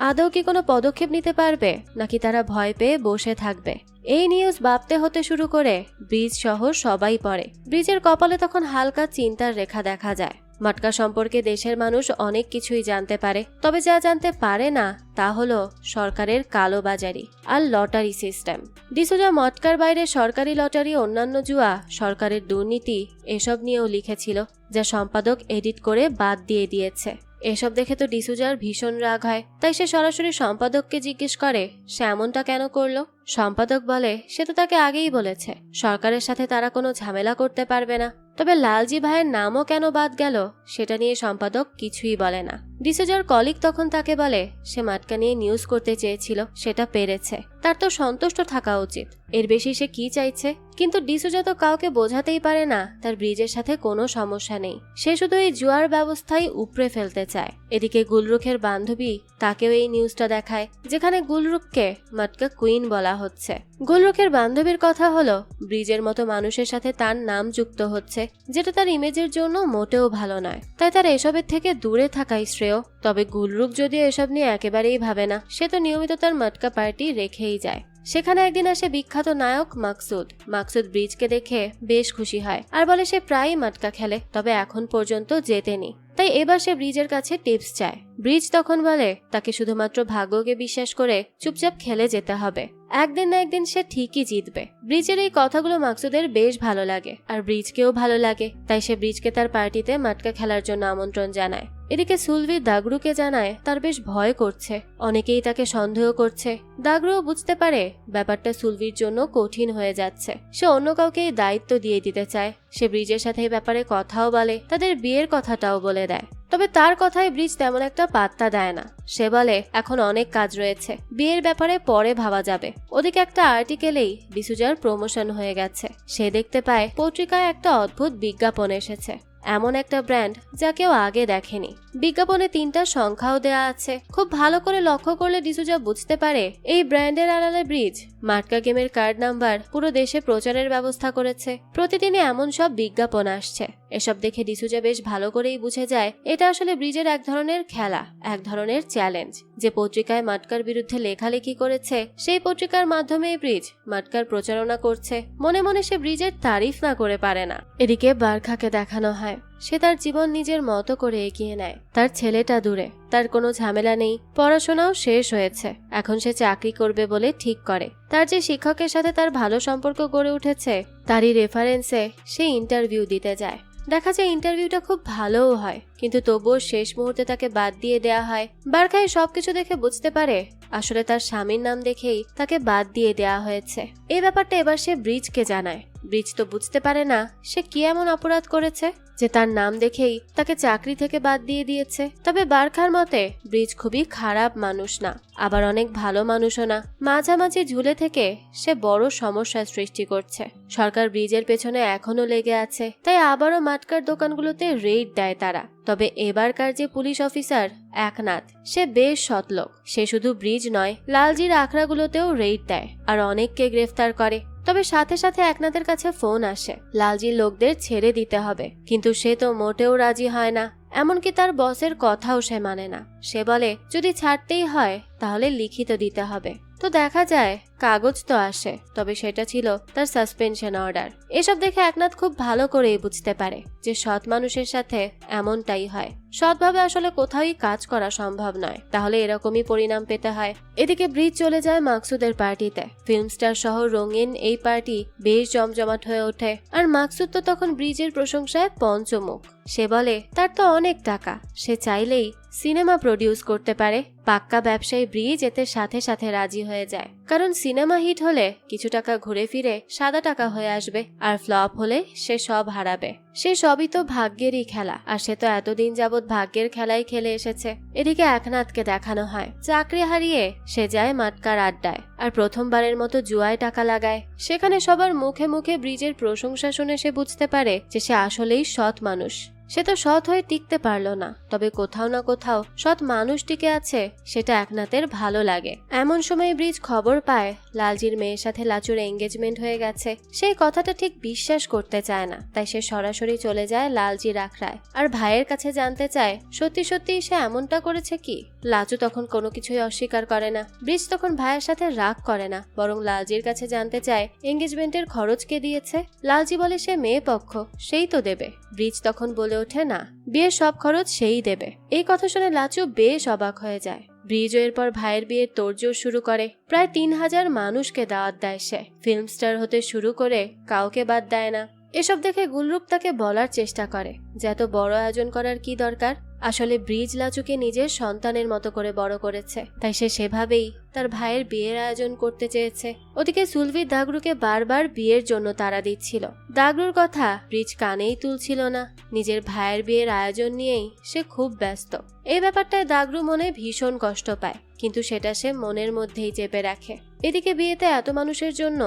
আদৌ কি কোনো পদক্ষেপ নিতে পারবে, নাকি তারা ভয় পেয়ে বসে থাকবে? এই নিউজ ভাবতে হতে শুরু করে ব্রিজ সহ সবাই পড়ে। ব্রিজের কপালে তখন হালকা চিন্তার রেখা দেখা যায়। মটকা সম্পর্কে দেশের মানুষ অনেক কিছুই জানতে পারে, তবে যা জানতে পারে না তা হলো সরকারের কালোবাজারি আর লটারি সিস্টেম। ডিসুজা মটকার বাইরে সরকারি লটারি, অন্যান্য জুয়া, সরকারের দুর্নীতি এসব নিয়েও লিখেছিল, যা সম্পাদক এডিট করে বাদ দিয়ে দিয়েছে। এসব দেখে তো ডিসুজার ভীষণ রাগ হয়, তাই সে সরাসরি সম্পাদককে জিজ্ঞেস করে সে এমনটা কেন করলো। সম্পাদক বলে সে তো তাকে আগেই বলেছে সরকারের সাথে তারা কোনো ঝামেলা করতে পারবে না, তবে লালজি ভাইয়ের নামও কেন বাদ গেল সেটা নিয়ে সম্পাদক কিছুই বলে না। ডিসুজার কলিগ তখন তাকে বলে সে মাটকা নিয়ে নিউজ করতে চেয়েছিল, সেটা পেরেছে, তার তো সন্তুষ্ট থাকা উচিত, এর বেশি সে কি চাইছে? কিন্তু ডিসুজা তো কাউকে বোঝাতেই পারে না তার ব্রিজের সাথে কোনো সমস্যা নেই। সে শুধু এই জুয়ার ব্যবস্থায় উপড়ে ফেলতে চায়। এদিকে গুলরুখের বান্ধবী তাকেও এই নিউজটা দেখায়, যেখানে গুলরুখকে মটকা কুইন বলা হচ্ছে। গুলরুখের বান্ধবীর কথা হলো ব্রিজের মতো মানুষের সাথে তার নাম যুক্ত হচ্ছে, যেটা তার ইমেজের জন্য মোটেও ভালো নয়, তাই তার এসবের থেকে দূরে থাকাই শ্রেয়। তবে গুলরুখ যদিও এসব নিয়ে একেবারেই ভাবে না, সে তো নিয়মিত তার মটকা পার্টি রেখেই যায়। সেখানে একদিন আসে বিখ্যাত নায়ক মাকসুদ। মাকসুদ ব্রিজকে দেখে বেশ খুশি হয় আর বলে সে প্রায়ই মটকা খেলে, তবে এখন পর্যন্ত জেতেনি, তাই এবার সে ব্রিজের কাছে টিপস চায়। ব্রিজ তখন বলে তাকে শুধুমাত্র ভাগ্যকে বিশ্বাস করে চুপচাপ খেলে যেতে হবে, একদিন না একদিন সে ঠিকই জিতবে। ব্রিজের এই কথাগুলো মাকসুদের বেশ ভালো লাগে আর ব্রিজকেও ভালো লাগে, তাই সে ব্রিজকে তার পার্টিতে মটকা খেলার জন্য আমন্ত্রণ জানায়। এদিকে সুলভি দাগরুকে জানায় তার বেশ ভয় করছে, অনেকেই তাকে সন্দেহ করছে। দাগরুও বুঝতে পারে ব্যাপারটা সুলভির জন্য কঠিন হয়ে যাচ্ছে। সে অন্য কাউকে এই দায়িত্ব দিয়ে দিতে চায়। সে ব্রিজের সাথে এই ব্যাপারে কথাও বলে, তাদের বিয়ের কথাটাও বলে দেয়। তবে তার কথায় ব্রিজ তেমন একটা পাত্তা দেয় না। সে বলে এখন অনেক কাজ রয়েছে, বিয়ের ব্যাপারে পরে ভাবা যাবে। ওদিকে একটা আর্টিকেলেই ডিসুজার প্রমোশন হয়ে গেছে। সে দেখতে পায় পত্রিকায় একটা অদ্ভুত বিজ্ঞাপন এসেছে, এমন একটা ব্র্যান্ড যা কেউ আগে দেখেনি। বিজ্ঞাপনে 3টা সংখ্যাও দেয়া আছে। খুব ভালো করে লক্ষ্য করলে ডিসুজা বুঝতে পারে এই ব্র্যান্ডের আড়ালে ব্রিজ মাটকা গেমের কার্ড নাম্বার পুরো দেশে প্রচারের ব্যবস্থা করেছে। প্রতিদিনই এমন সব বিজ্ঞাপন আসছে। এসব দেখে ডিসুজা বেশ ভালো করেই বুঝে যায় এটা আসলে ব্রিজের এক ধরনের খেলা, এক ধরনের চ্যালেঞ্জ। যে পত্রিকায় মাটকার বিরুদ্ধে লেখালেখি করেছে সেই পত্রিকার মাধ্যমে ব্রিজ মাটকার প্রচারণা করছে। মনে মনে সে ব্রিজের তারিফ না করে পারে না। এদিকে বারখাকে দেখানো হয় সে তার জীবন নিজের মতো করে এগিয়ে নেয়। তার ছেলেটা দূরে, তার কোনো ঝামেলা নেই, পড়াশোনাও শেষ হয়েছে, এখন সে চাকরি করবে বলে ঠিক করে। তার যে শিক্ষকের সাথে তার ভালো সম্পর্ক গড়ে উঠেছে তারই রেফারেন্সে সে ইন্টারভিউ দিতে যায়। দেখা যায় ইন্টারভিউটা খুব ভালোও হয়, কিন্তু তবুও শেষ মুহূর্তে তাকে বাদ দিয়ে দেয়া হয়। বারখাই সবকিছু দেখে বুঝতে পারে আসলে তার স্বামীর নাম দেখেই তাকে বাদ দিয়ে দেয়া হয়েছে। এই ব্যাপারটা এবার সে ব্রিজকে জানায়। ব্রিজ তো বুঝতে পারে না সে কি এমন অপরাধ করেছে। যে তার নাম দেখেই তাকে চাকরি থেকে বাদ দিয়ে দিয়েছে। তবে বারখার মতে ব্রিজ খুবই খারাপ মানুষ না, আবার অনেক ভালো মানুষও না, মাঝামাঝি ঝুলে থেকে সে বড় সমস্যার সৃষ্টি করছে। সরকার ব্রিজের পেছনে এখনো লেগে আছে, তাই আবারও মাটকার দোকানগুলোতে রেইড দেয় তারা। তবে এবারকার যে পুলিশ অফিসার একনাথ, সে বেশ সৎলোক। সে শুধু ব্রিজ নয়, লালজির আখড়াগুলোতেও রেইড দেয় আর অনেককে গ্রেফতার করে। তবে সাথে সাথে একনাথের কাছে ফোন আসে লালজির লোকদের ছেড়ে দিতে হবে, কিন্তু সে তো মোটেও রাজি হয় না। এমনকি তার বসের কথাও সে মানে না। সে বলে যদি ছাড়তেই হয় তাহলে লিখিত দিতে হবে। তো দেখা যায় কাগজ তো আসে, তবে সেটা ছিল তার সাসপেনশন অর্ডার। এসব দেখে একনাথ খুব ভালো করেই বুঝতে পারে যে সৎ মানুষের সাথে এমনটাই হয়। সৎভাবে আসলে কোথাওই কাজ করা সম্ভব নয়, তাহলে এরকমই পরিণাম পেতে হয়। এদিকে ব্রিজ চলে যায় মাকসুদের পার্টিতে। ফিল্ম স্টার সহ রঙিন এই পার্টি বেশ জমজমাট হয়ে ওঠে। আর মাকসুদ তো তখন ব্রিজের প্রশংসায় পঞ্চমুখ। সে বলে তার তো অনেক টাকা, সে চাইলেই সিনেমা প্রডিউস করতে পারে। পাক্কা ব্যবসায়ী ব্রিজ এতে সাথে সাথে রাজি হয়ে যায়, কারণ সিনেমা হিট হলে কিছু টাকা ঘুরে ফিরে সাদা টাকা হয়ে আসবে, আর ফ্লপ হলে সে সব হারাবে। সে সবই তো ভাগ্যেরই খেলা, আর সে তো এতদিন যাবৎ ভাগ্যের খেলাই খেলে এসেছে। এদিকে একনাথকে দেখানো হয় চাকরি হারিয়ে সে যায় মাটকার আড্ডায় আর প্রথমবারের মতো জুয়ায় টাকা লাগায়। সেখানে সবার মুখে মুখে ব্রিজের প্রশংসা শুনে সে বুঝতে পারে যে সে আসলেই সৎ মানুষ। সে তো সৎ হয়ে টিকতে পারলো না, তবে কোথাও না কোথাও সৎ মানুষ টিকে আছে, সেটা একনাথের ভালো লাগে। এমন সময় ব্রিজ খবর পায় লালজির মেয়ের সাথে লাচুর এঙ্গেজমেন্ট হয়ে গেছে। সেই কথাটা ঠিক বিশ্বাস করতে চায় না, তাই সে সরাসরি চলে যায় লালজির আখড়ায় আর ভাইয়ের কাছে জানতে চায় সত্যি সত্যি সে এমনটা করেছে কি। লাচু তখন কোনো কিছুই অস্বীকার করে না। ব্রিজ তখন ভাইয়ের সাথে রাগ করে না, বরং লালজির কাছে জানতে চায় এঙ্গেজমেন্টের খরচ কে দিয়েছে। লালজি বলে সে মেয়ে পক্ষ, সেই তো দেবে। ব্রিজ তখন বলে ওঠে না, বিয়ের সব খরচ সেই দেবে। এই কথা শুনে লাচু বেশ অবাক হয়ে যায়। ব্রিজ এরপর ভাইয়ের বিয়ের তোড়জোড় শুরু করে। প্রায় 3000 মানুষকে দাওয়াত দেয় সে। ফিল্ম স্টার হতে শুরু করে কাউকে বাদ দেয় না। এসব দেখে গুলরুক তাকে বলার চেষ্টা করে যে এত বড় আয়োজন করার কি দরকার। আসলে ব্রিজ লাচুকে নিজের সন্তানের মতো করে বড় করেছে, তাই সে সেভাবেই তার ভাইয়ের বিয়ের আয়োজন করতে চেয়েছে। ওদিকে সুলভি দাগরুকে বারবার বিয়ের জন্য তাড়া দিচ্ছিল। দাগরুর কথা ব্রিজ কানেই তুলছিল না। নিজের ভাইয়ের বিয়ের আয়োজন নিয়েই সে খুব ব্যস্ত। এই ব্যাপারটায় দাগরু মনে ভীষণ কষ্ট পায়, কিন্তু সেটা সে মনের মধ্যেই চেপে রাখে। এদিকে বিয়েতে এত মানুষের জন্য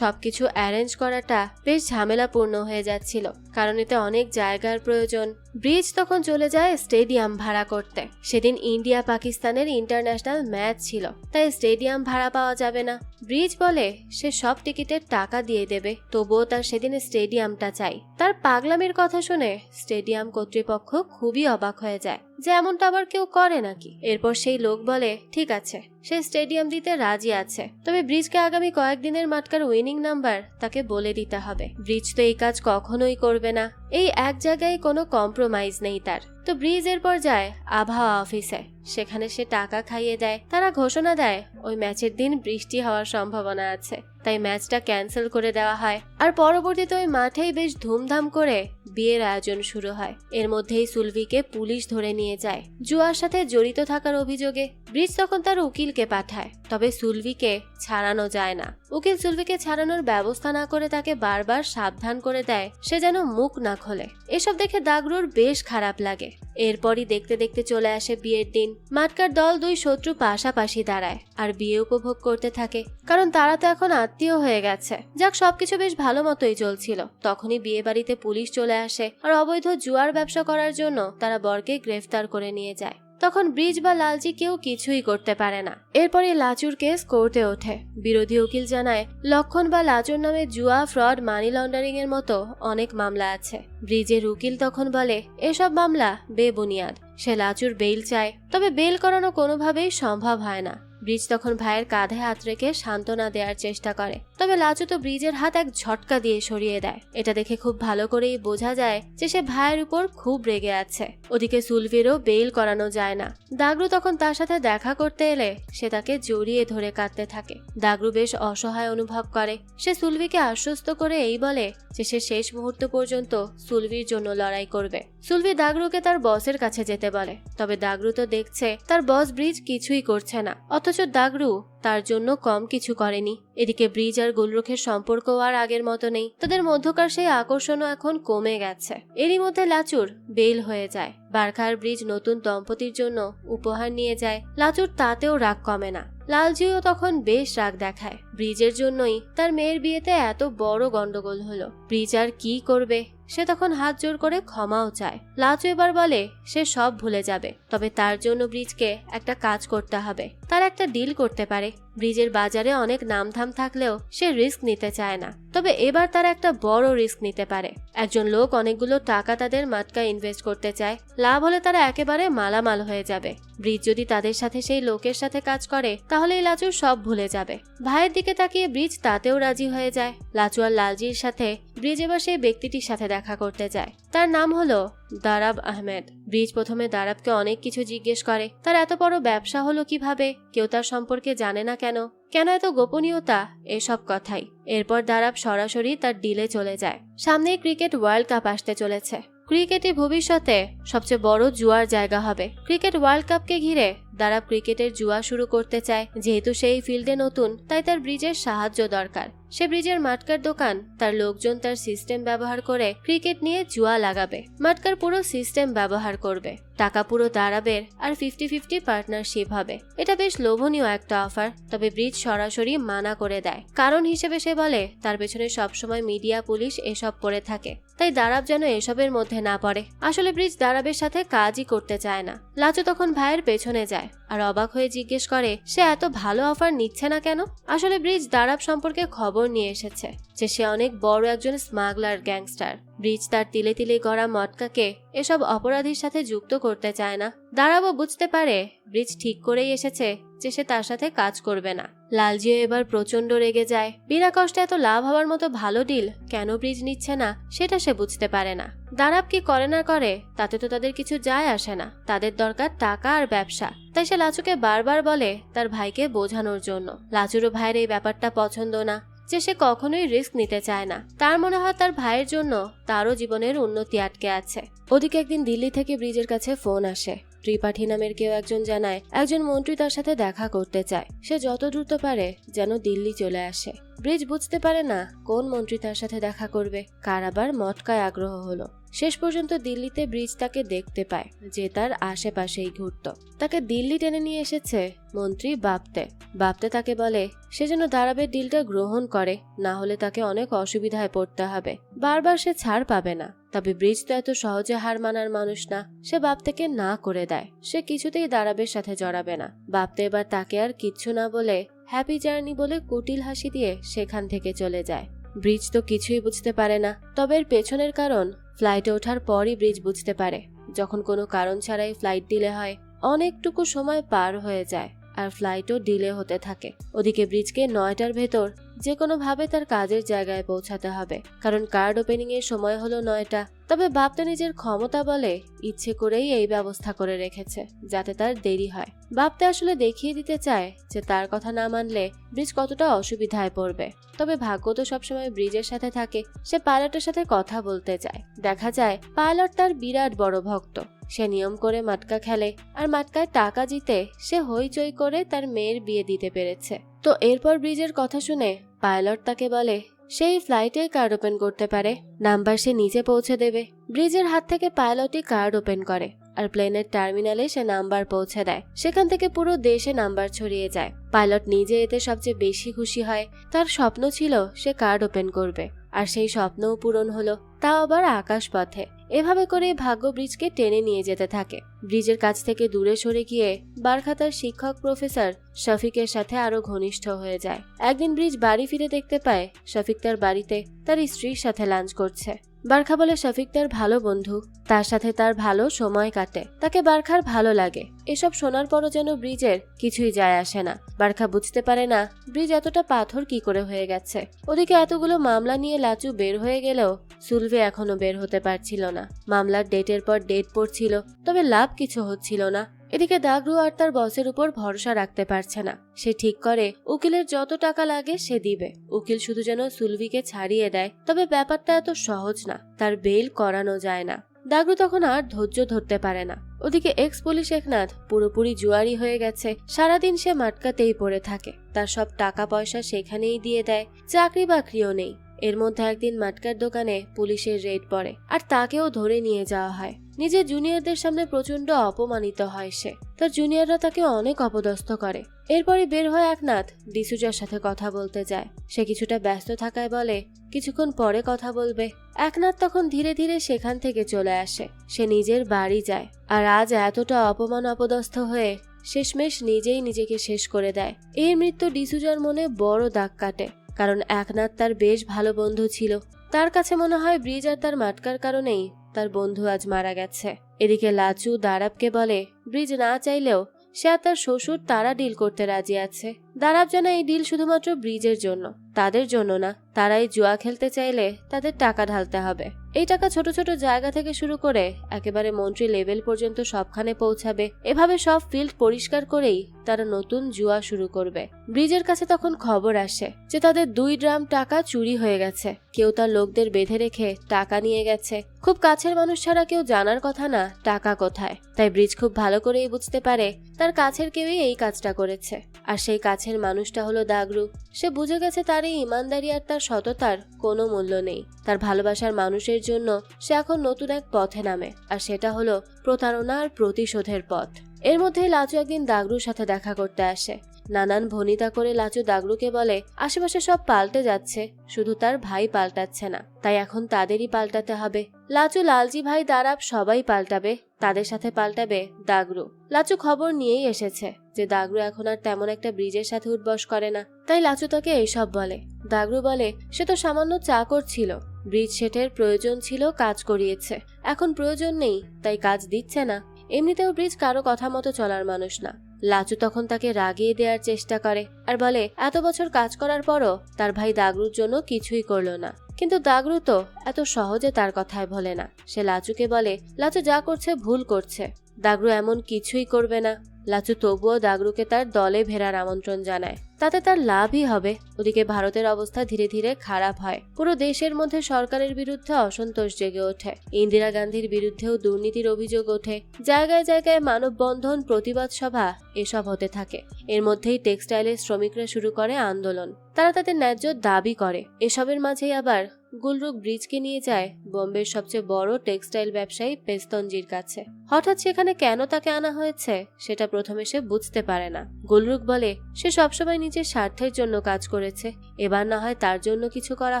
সবকিছু অ্যারেঞ্জ করাটা বেশ ঝামেলাপূর্ণ হয়ে যাচ্ছিল, কারণ এতে অনেক জায়গার প্রয়োজন। ব্রিজ তখন চলে যায় স্টেডিয়াম ভাড়া করতে। সেদিন ইন্ডিয়া পাকিস্তানের ইন্টারন্যাশনাল ম্যাচ ছিল, তাই স্টেডিয়াম ভাড়া পাওয়া যাবে না। ব্রিজ বলে সে সব টিকিটের টাকা দিয়ে দেবে, তবুও তার সেদিন স্টেডিয়ামটা চাই। তার পাগলামির কথা শুনে স্টেডিয়াম কর্তৃপক্ষ খুবই অবাক হয়ে যায় যে এমনটা আবার কেউ করে নাকি। এরপর সেই লোক বলে ঠিক আছে, সে স্টেডিয়াম দিতে রাজি আছে, তবে ব্রিজকে আগামী কয়েকদিনের মাটকার উইনিং নাম্বার তাকে বলে দিতে হবে। ব্রিজ তো এই কাজ কখনোই করবে না, এই এক জায়গায় কোনো কম্প্রোমাইজ নেই তার। তো ব্রিজ এরপর যায় আবহাওয়া অফিসে। সেখানে সে টাকা খাইয়ে দেয়। তারা ঘোষণা দেয় ওই ম্যাচের দিন বৃষ্টি হওয়ার সম্ভাবনা আছে, তাই ম্যাচটা ক্যান্সেল করে দেওয়া হয়। আর পরবর্তীতে ওই মাঠেই বেশ ধুমধাম করে বিয়ের আয়োজন শুরু হয়। এর মধ্যেই সুলভিকে পুলিশ ধরে নিয়ে যায় জুয়ার সাথে জড়িত থাকার অভিযোগে। ব্রিজ তখন তার উকিলকে পাঠায়, তবে সুলভিকে ছাড়ানো যায় না। উকিল সুলভিকে ছাড়ানোর ব্যবস্থা না করে তাকে বারবার সাবধান করে দেয় সে যেন মুখ না খোলে। এসব দেখে দাগরুর বেশ খারাপ লাগে। এরপরই দেখতে দেখতে চলে আসে বিয়ের দিন। মাটকার দল দুই শত্রু পাশাপাশি দাঁড়ায় আর বিয়ে উপভোগ করতে থাকে, কারণ তারা তো এখন আত্মীয় হয়ে গেছে। যাক, সবকিছু বেশ ভালো মতোই চলছিল। তখনই বিয়ে বাড়িতে পুলিশ চলে আসে আর অবৈধ জুয়ার ব্যবসা করার জন্য তারা বরকে গ্রেফতার করে নিয়ে যায়। তখন ব্রিজ বা লালজি কেউ কিছুই করতে পারে না। এরপরে লাচুর কেস কোর্টে ওঠে। বিরোধী উকিল জানায় লক্ষণ বা লাচুর নামে জুয়া, ফ্রড, মানি লন্ডারিং এর মতো অনেক মামলা আছে। ব্রিজের উকিল তখন বলে এসব মামলা বেবুনিয়াদ। সে লাচুর বেইল চায়, তবে বেইল করানো কোনোভাবেই সম্ভব হয় না। ব্রিজ তখন ভাইয়ের কাঁধে হাত রেখে সান্ত্বনা দেওয়ার চেষ্টা করে, তবে লাচু তো ব্রিজের হাত এক ঝটকা দিয়ে সরিয়ে দেয়। এটা দেখে খুব ভালো করেই বোঝা যায় যে সে ভাইয়ের উপর খুব রেগে আছে। ওদিকে সুলভিরও বেইল করানো যায় না। দাগরু তখন তার সাথে দেখা করতে এলে সে তাকে জড়িয়ে ধরে কাঁদতে থাকে। দাগরু বেশ অসহায় অনুভব করে। সে সুলভিকে আশ্বস্ত করে এই বলে যে সে শেষ মুহূর্ত পর্যন্ত সুলভির জন্য লড়াই করবে। সুলভি দাগরুকে তার বসের কাছে যেতে বলে, তবে দাগরু তো দেখছে তার বস ব্রিজ কিছুই করছে না, অথচ অথচ দাগরু তার জন্য কম কিছু করেনি। এদিকে ব্রিজ আর গুলরুখের সম্পর্ক আর আগের মতো নেই, তাদের মধ্যকার সেই আকর্ষণও এখন কমে গেছে। এরই মধ্যে লাচুর বেল হয়ে যায়। বারখা আর ব্রিজ নতুন দম্পতির জন্য উপহার নিয়ে যায়। লাচুর তাতেও রাগ কমে না। লালজিও তখন বেশ রাগ দেখায়। ব্রিজের জন্যই তার মেয়ের বিয়েতে এত বড় গন্ডগোল হলো। ব্রিজ আর কি করবে, সে তখন হাত জোর করে ক্ষমাও চায়। লাচু এবার বলে সে সব ভুলে যাবে, তবে তার জন্য ব্রিজকে একটা কাজ করতে হবে। তার একটা ডিল করতে পারে। ব্রিজের বাজারে অনেক নামধাম থাকলেও সে রিস্ক নিতে চায় না, তবে এবার তারা একটা বড় রিস্ক নিতে পারে। একজন লোক অনেকগুলো টাকা তাদের মাটকায় ইনভেস্ট করতে চায়। লাভ হলে তারা একেবারে মালামাল হয়ে যাবে। ব্রিজ যদি তাদের সাথে সেই লোকের সাথে কাজ করে তাহলে লাচু সব ভুলে যাবে। ভাইয়ের দিকে তাকিয়ে ব্রিজ তাতেও রাজি হয়ে যায়। লাচু আর লালজির সাথে ব্রিজ এবার সেই ব্যক্তিটির সাথে দেখা করতে যায়। তার নাম হলো দারাব আহমেদ। ব্রিজ প্রথমে দারাবকে অনেক কিছু জিজ্ঞেস করে। তার এত বড় ব্যবসা হলো কিভাবে, কেউ তার সম্পর্কে জানে না কেন, কেন এত গোপনীয়তা, এসব কথাই। এরপর দারাব সরাসরি তার ডিলে চলে যায়। সামনেই ক্রিকেট ওয়ার্ল্ড কাপ আসতে চলেছে। ক্রিকেটই ভবিষ্যতে সবচেয়ে বড় জুয়ার জায়গা হবে। ক্রিকেট ওয়ার্ল্ড কাপকে ঘিরে দারাব ক্রিকেটের জুয়া শুরু করতে চায়। যেহেতু সেই ফিল্ডে নতুন, তাই তার ব্রিজের সাহায্য দরকার। সে ব্রিজের মাটকার দোকান, তার লোকজন তার সিস্টেম ব্যবহার করে ক্রিকেট নিয়ে জুয়া লাগাবে। মাটকার পুরো সিস্টেম ব্যবহার করবে। টাকা পুরো দারাবের, আর 50-50 পার্টনারশিপ হবে। এটা বেশ লোভনীয় একটা অফার, তবে ব্রিজ সরাসরি মানা করে দেয়। কারণ হিসেবে সে বলে তার পেছনে সবসময় মিডিয়া, পুলিশ এসব পড়ে থাকে, তাই দারাব যেন এসবের মধ্যে না পড়ে। আসলে ব্রিজ দারাবের সাথে কাজই করতে চায় না। লাচু তখন ভাইয়ের পেছনে যায় আর অবাক হয়ে জিজ্ঞেস করে সে এত ভালো অফার নিচ্ছে না কেন। আসলে ব্রিজ দারাব সম্পর্কে খবর নিয়ে এসেছে যে সে অনেক বড় একজন স্মাগলার, গ্যাংস্টার। ব্রিজ তার তিলে তিলে গড়া মটকাকে এসব অপরাধীর সাথে যুক্ত করতে চায় না। দারাবও বুঝতে পারে ব্রিজ ঠিক করেই এসেছে যে সে তার সাথে কাজ করবে না। লালজিও এবার প্রচন্ড রেগে যায়। বিনা কষ্টে এত লাভ হওয়ার মতো ভালো ডিল কেন ব্রিজ নিচ্ছে না সেটা সে বুঝতে পারে না। দারাব কি করে না করে তাতে তো তাদের কিছু যায় আসে না। তাদের দরকার টাকা আর ব্যবসা। তাই সে লাচুকে বারবার বলে তার ভাইকে বোঝানোর জন্য। লাচুরও ভাইয়ের এই ব্যাপারটা পছন্দ না, যে সে কখনোই রিস্ক নিতে চায় না। তার মনে হয় তার ভাইয়ের জন্য তারও জীবনের উন্নতি আটকে আছে। ওদিকে একদিন দিল্লি থেকে ব্রিজের কাছে ফোন আসে। ত্রিপাঠী নামের কেউ একজন জানায় একজন মন্ত্রী তার সাথে দেখা করতে চায়। সে যত দ্রুত পারে যেন দিল্লি চলে আসে। ব্রিজ বুঝতে পারে না কোন মন্ত্রী তার সাথে দেখা করবে, কার আবার মটকায় আগ্রহ হলো। শেষ পর্যন্ত দিল্লিতে ব্রিজ তাকে দেখতে পায়, যে তার আশেপাশেই ঘুরত। তাকে দিল্লি টেনে নিয়ে এসেছে মন্ত্রী বাপতে। বাপতে তাকে বলে সে যেন দারাবের ডিলটা গ্রহণ করে, না হলে তাকে অনেক অসুবিধায় পড়তে হবে। বারবার সে ছাড় পাবে না। তবে ব্রিজ তো এত সহজে হার মানার মানুষ না। সে বাপতেকে না করে দেয়। সে কিছুতেই দারাবের সাথে জড়াবে না। বাপতে এবার তাকে আর কিচ্ছু না বলে হ্যাপি জার্নি বলে কুটিল হাসি দিয়ে সেখান থেকে চলে যায়। ব্রিজ তো কিছুই বুঝতে পারে না। তবে এর পেছনের কারণ ফ্লাইটে ওঠার পরই ব্রিজ বুঝতে পারে। যখন কোনো কারণ ছাড়াই ফ্লাইট ডিলে হয়, অনেকটুকু সময় পার হয়ে যায় আর ফ্লাইটও ডিলে হতে থাকে। ওদিকে ব্রিজকে 9টার ভেতর যে কোনো ভাবে তার কাজের জায়গায় পৌঁছাতে হবে, কারণ কার্ড ওপেনিং এর সময় হলো 9টা। তবে বাপটা নিজের ক্ষমতা বলে ইচ্ছে করেই এই ব্যবস্থা করে রেখেছে যাতে তার দেরি হয়। বাপটা আসলে দেখিয়ে দিতে চায় যে তার কথা না মানলে ব্রিজ কতটা অসুবিধায় পড়বে। তবে ভাগ্য তো সবসময় ব্রিজের সাথে থাকে। সে পাইলটের সাথে কথা বলতে চায়। দেখা যায় পাইলট তার বিরাট বড় ভক্ত। সে নিয়ম করে মাটকা খেলে আর মাটকায় টাকা জিতে সে হইচই করে তার মেয়ের বিয়ে দিতে পেরেছে। তো এরপর ব্রিজের কথা শুনে পাইলট তাকে বলে সেই ফ্লাইটে কার্ড ওপেন করতে পারে, নাম্বার সে নিচে পৌঁছে দেবে। ব্রিজের হাত থেকে পাইলটই কার্ড ওপেন করে আর প্লেনের টার্মিনালে সে নাম্বার পৌঁছে দেয়। সেখান থেকে পুরো দেশে নাম্বার ছড়িয়ে যায়। পাইলট নিজে এতে সবচেয়ে বেশি খুশি হয়। তার স্বপ্ন ছিল সে কার্ড ওপেন করবে, আর সেই স্বপ্নও পূরণ হলো, তাও আবার আকাশ পথে। এভাবে করে ভাগ্য ব্রিজকে টেনে নিয়ে যেতে থাকে। ব্রিজের কাছ থেকে দূরে সরে গিয়ে বারখা তার শিক্ষক প্রফেসর শফিকের সাথে আরো ঘনিষ্ঠ হয়ে যায়। একদিন ব্রিজ বাড়ি ফিরে দেখতে পায় শফিক তার বাড়িতে তার স্ত্রীর সাথে লাঞ্চ করছে। বারখা বলে শফিক তার ভালো বন্ধু, তার সাথে তার ভালো সময় কাটে, তাকে বারখার ভালো লাগে। এসব শোনার পরও যেন ব্রিজের কিছুই যায় আসে না। বারখা বুঝতে পারে না ব্রিজ এতটা পাথর কি করে হয়ে গেছে। ওদিকে এতগুলো মামলা নিয়ে লাচু বের হয়ে গেলেও সুলভি এখনো বের হতে পারছিল না। মামলার ডেটের পর ডেট পড়ছিল, তবে লাভ কিছু হচ্ছিল না। এদিকে দাগরু আর তার বসের উপর ভরসা রাখতে পারছে না। সে ঠিক করে উকিলের যত টাকা লাগে সে দিবে। উকিল শুধু যেন সুলভিকে ছাড়িয়ে দেয়। তবে ব্যাপারটা এত সহজ না, তার বেল করানো যায় না। দাগরু তখন আর ধৈর্য ধরতে পারে না। ওদিকে এক্স পুলিশ একনাথ পুরোপুরি জুয়ারি হয়ে গেছে। সারাদিন সে মাটকাতেই পড়ে থাকে, তার সব টাকা পয়সা সেখানেই দিয়ে দেয়, চাকরি বাকরিও নেই। এর মধ্যে একদিন মাটকার দোকানে পুলিশের রেড পড়ে আর তাকেও ধরে নিয়ে যাওয়া হয়। নিজের জুনিয়রদের সামনে প্রচন্ড অপমানিত হয় সে, তার জুনিয়ররা তাকে অনেক অপদস্থ করে। এরপরে বের হয়ে একনাথ ডিসুজার সাথে কথা বলতে যায়। সে কিছুটা ব্যস্ত থাকায় বলে কিছুক্ষণ পরে কথা বলবে। একনাথ তখন ধীরে ধীরে সেখান থেকে চলে আসে। সে নিজের বাড়ি যায় আর আজ এতটা অপমান অপদস্থ হয়ে শেষমেশ নিজেই নিজেকে শেষ করে দেয়। এর মৃত্যু ডিসুজার মনে বড় দাগ কাটে, কারণ একনাথ তার বেশ ভালো বন্ধু ছিল। তার কাছে মনে হয় ব্রিজ আর তার মাটকার কারণেই তার বন্ধু আজ মারা গেছে। এদিকে লাচু দারাবকে বলে ব্রিজ না চাইলেও সে আর তার শ্বশুর তারা ডিল করতে রাজি আছে। দারাব জানা এই ডিল শুধুমাত্র ব্রিজের জন্য, তাদের জন্য না। তারাই জুয়া খেলতে চাইলে তাদের টাকা ঢালতে হবে। এই টাকা ছোট ছোট জায়গা থেকে শুরু করে একেবারে মন্ত্রী লেভেল পর্যন্ত সবখানে পৌঁছাবে। এভাবে সব ফিল্ড পরিষ্কার করেই তারা নতুন জুয়া শুরু করবে। ব্রিজের কাছে তখন খবর আসে যে তাদের 2 ড্রাম টাকা চুরি হয়ে গেছে। কেউ তার লোকদের বেঁধে রেখে টাকা নিয়ে গেছে। খুব কাছের মানুষ ছাড়া কেউ জানার কথা না টাকা কোথায়। তাই ব্রিজ খুব ভালো করেই বুঝতে পারে তার কাছের কেউই এই কাজটা করেছে, আর সেই কাছের মানুষটা হলো দাগরু। সে বুঝে গেছে তার এই ইমানদারি আর তার সততার কোনো মূল্য নেই। তার ভালোবাসার মানুষের জন্য সে এখন নতুন এক পথে নামে, আর সেটা হলো প্রতারণা আর প্রতিশোধের পথ। এর মধ্যেই লাচু একদিন দাগরুর সাথে দেখা করতে আসে। নানান ভনিতা করে লাচু দাগরুকে বলে আশেপাশে সব পাল্টে যাচ্ছে, শুধু তার ভাই পাল্টাচ্ছে না, তাই এখন তাদেরই পাল্টাতে হবে। লাচু, লালজি ভাই, দারাব সবাই পাল্টাবে, তাদের সাথে পাল্টাবে দাগরু। লাচু খবর নিয়েই এসেছে যে দাগরু এখন আর তেমন একটা ব্রিজের সাথে উঠবস করে না, তাই লাচু তাকে এইসব বলে। দাগরু বলে সে তো সামান্য চাকর ছিল, ব্রিজ শেঠের প্রয়োজন ছিল, কাজ করিয়েছে, এখন প্রয়োজন নেই তাই কাজ দিচ্ছে না। এমনিতেও ব্রিজ কারো কথা মতো চলার মানুষ না। লাচু তখন তাকে রাগিয়ে দেওয়ার চেষ্টা করে আর বলে এত বছর কাজ করার পরও তার ভাই দাগরুর জন্য কিছুই করলো না। কিন্তু দাগরু তো এত সহজে তার কথায় ভোলে না। সে লাচুকে বলে লাচু যা করছে ভুল করছে, দাগরু এমন কিছুই করবে না। লাচু তবুও দাগরুকে তার দলে ভেড়ার আমন্ত্রণ জানায়, তাতে তার লাভই হবে। ওদিকে ভারতের অবস্থা ধীরে ধীরে খারাপ হয়। পুরো দেশের মধ্যে সরকারের বিরুদ্ধে অসন্তোষ জেগে ওঠে। ইন্দিরা গান্ধীর বিরুদ্ধেও দুর্নীতির অভিযোগ ওঠে। জায়গায় জায়গায় মানববন্ধন, প্রতিবাদ সভা এসব হতে থাকে। এর মধ্যেই টেক্সটাইলের শ্রমিকরা শুরু করে আন্দোলন। তারা তাদের ন্যায্য দাবি করে। এসবের মাঝেই আবার গুলরুক ব্রিজকে নিয়ে যায় বোম্বের সবচেয়ে বড় টেক্সটাইল ব্যবসায়ী পেস্তনজির কাছে। হঠাৎ সেখানে কেন তাকে আনা হয়েছে সেটা প্রথমে সে বুঝতে পারে না। গুলরুক বলে সে সবসময় নিজের স্বার্থের জন্য কাজ করেছে, এবার না হয় তার জন্য কিছু করা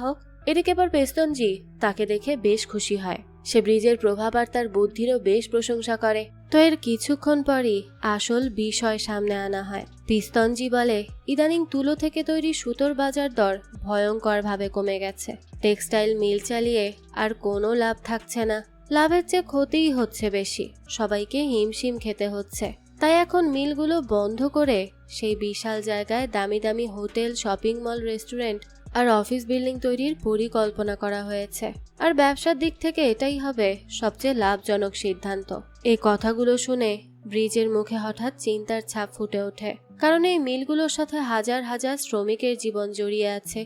হোক। এদিকে এবার পেস্তনজি তাকে দেখে বেশ খুশি হয়। সে ব্রিজের প্রভাব আর তার বুদ্ধিরও বেশ প্রশংসা করে। তো এর কিছুক্ষণ পরই আসল বিষয় সামনে আনা হয়। পেস্তনজি বলে ইদানিং তুলো থেকে তৈরি সুতোর বাজার দর ভয়ঙ্কর ভাবে কমে গেছে। টেক্সটাইল মিল চালিয়ে আর কোনো লাভ থাকছে না, লাভের চেয়ে ক্ষতিই হচ্ছে বেশি। সবাইকে হিমশিম খেতে হচ্ছে। তাই এখন মিলগুলো বন্ধ করে সেই বিশাল জায়গায় দামি দামি হোটেল, শপিং মল, রেস্টুরেন্ট আর অফিস বিল্ডিং তৈরির পরিকল্পনা করা হয়েছে। আর ব্যবসার দিক থেকে এটাই হবে সবচেয়ে লাভজনক সিদ্ধান্ত। এই কথাগুলো শুনে ব্রিজের মুখে হঠাৎ চিন্তার ছাপ ফুটে ওঠে, কারণ এই মিলগুলোর সাথে হাজার হাজার শ্রমিকের জীবন জড়িয়ে আছে।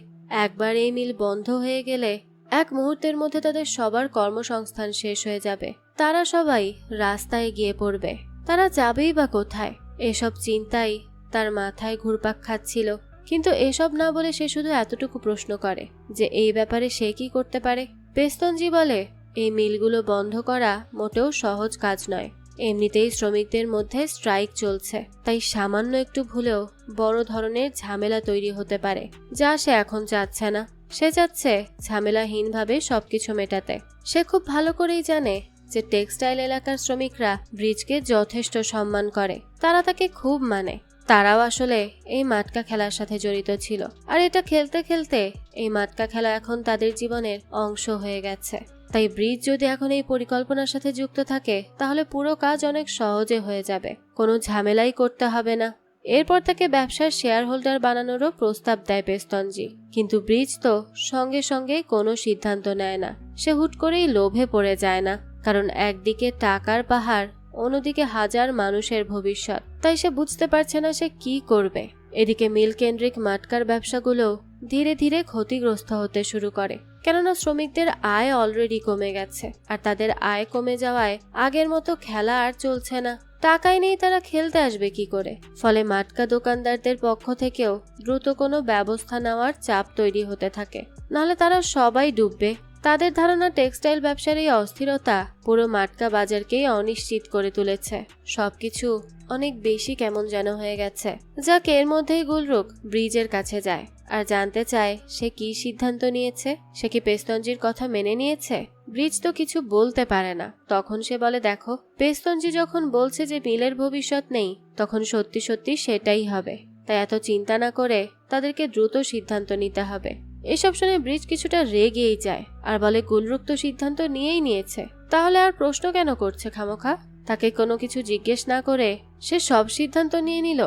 একবার এই মিল বন্ধ হয়ে গেলে এক মুহূর্তের মধ্যে তাদের সবার কর্মসংস্থান শেষ হয়ে যাবে। তারা সবাই রাস্তায় গিয়ে পড়বে। তারা যাবেই বা কোথায়? এসব চিন্তাই তার মাথায় ঘুরপাক খাচ্ছিল। কিন্তু এসব না বলে সে শুধু এতটুকু প্রশ্ন করে যে এই ব্যাপারে সে কি করতে পারে। পেস্তনজি বলে এই মিলগুলো বন্ধ করা মোটেও সহজ কাজ নয়। এমনিতেই শ্রমিকদের মধ্যে স্ট্রাইক চলছে, তাই সামান্য একটু ভুলেও বড় ধরনের ঝামেলা তৈরি হতে পারে, যা সে এখন চাচ্ছে না। সে চাচ্ছে ঝামেলাহীনভাবে সবকিছু মেটাতে। সে খুব ভালো করেই জানে যে টেক্সটাইল এলাকার শ্রমিকরা ব্রিজকে যথেষ্ট সম্মান করে, তারা তাকে খুব মানে। তারাও আসলে এই মাটকা খেলার সাথে জড়িত ছিল, আর এটা খেলতে খেলতে এই মাটকা খেলা এখন তাদের জীবনের অংশ হয়ে গেছে। তাই ব্রিজ যদি এখন এই পরিকল্পনার সাথে যুক্ত থাকে তাহলে পুরো কাজ অনেক সহজে হয়ে যাবে, কোনো ঝামেলাই করতে হবে না। এরপর তাকে ব্যবসার শেয়ার হোল্ডার বানানোরও প্রস্তাব দেয় পেস্তনজি। কিন্তু ব্রিজ তো সঙ্গে সঙ্গে কোনো সিদ্ধান্ত নেয় না। সে হুট করেই লোভে পড়ে যায় না, কারণ একদিকে টাকার পাহাড়, অন্যদিকে হাজার মানুষের ভবিষ্যৎ। তাই সে বুঝতে পারছে না সে কি করবে। এদিকে মিল কেন্দ্রিক মাটকার ব্যবসাগুলো ধীরে ধীরে ক্ষতিগ্রস্ত হতে শুরু করে। কেননা শ্রমিকদের আয় অলরেডি কমে গেছে, আর তাদের আয় কমে যাওয়ায় আগের মতো খেলা আর চলছে না। টাকাই নেই, তারা খেলতে আসবে কি করে? ফলে মাটকা দোকানদারদের পক্ষ থেকেও দ্রুত কোনো ব্যবস্থা নেওয়ার চাপ তৈরি হতে থাকে, নাহলে তারা সবাই ডুববে। তাদের ধারণা টেক্সটাইল ব্যবসার এই অস্থিরতা পুরো মাটকা বাজারকেই অনিশ্চিত করে তুলেছে। সবকিছু অনেক বেশি কেমন যেন হয়ে গেছে। যাক, এর মধ্যেই গুলরুক ব্রিজের কাছে যায় আর জানতে চায় সে কি সিদ্ধান্ত নিয়েছে। সে কি পেস্তনজির কথা মেনে নিয়েছে? ব্রিজ তো কিছু বলতে পারে না। তখন সে বলে, দেখো, পেস্তনজি যখন বলছে যে মিলের ভবিষ্যৎ নেই, তখন সত্যি সত্যি সেটাই হবে। তাই এত চিন্তা না করে তাদেরকে দ্রুত সিদ্ধান্ত নিতে হবে। এসব শুনে ব্রিজ কিছুটা রেগেই যায় আর বলে, গুলরুক তো সিদ্ধান্ত নিয়েই নিয়েছে, তাহলে আর প্রশ্ন কেন করছে খামোখা? তাকে কোনো কিছু জিজ্ঞেস না করে সে সব সিদ্ধান্ত নিয়ে নিল।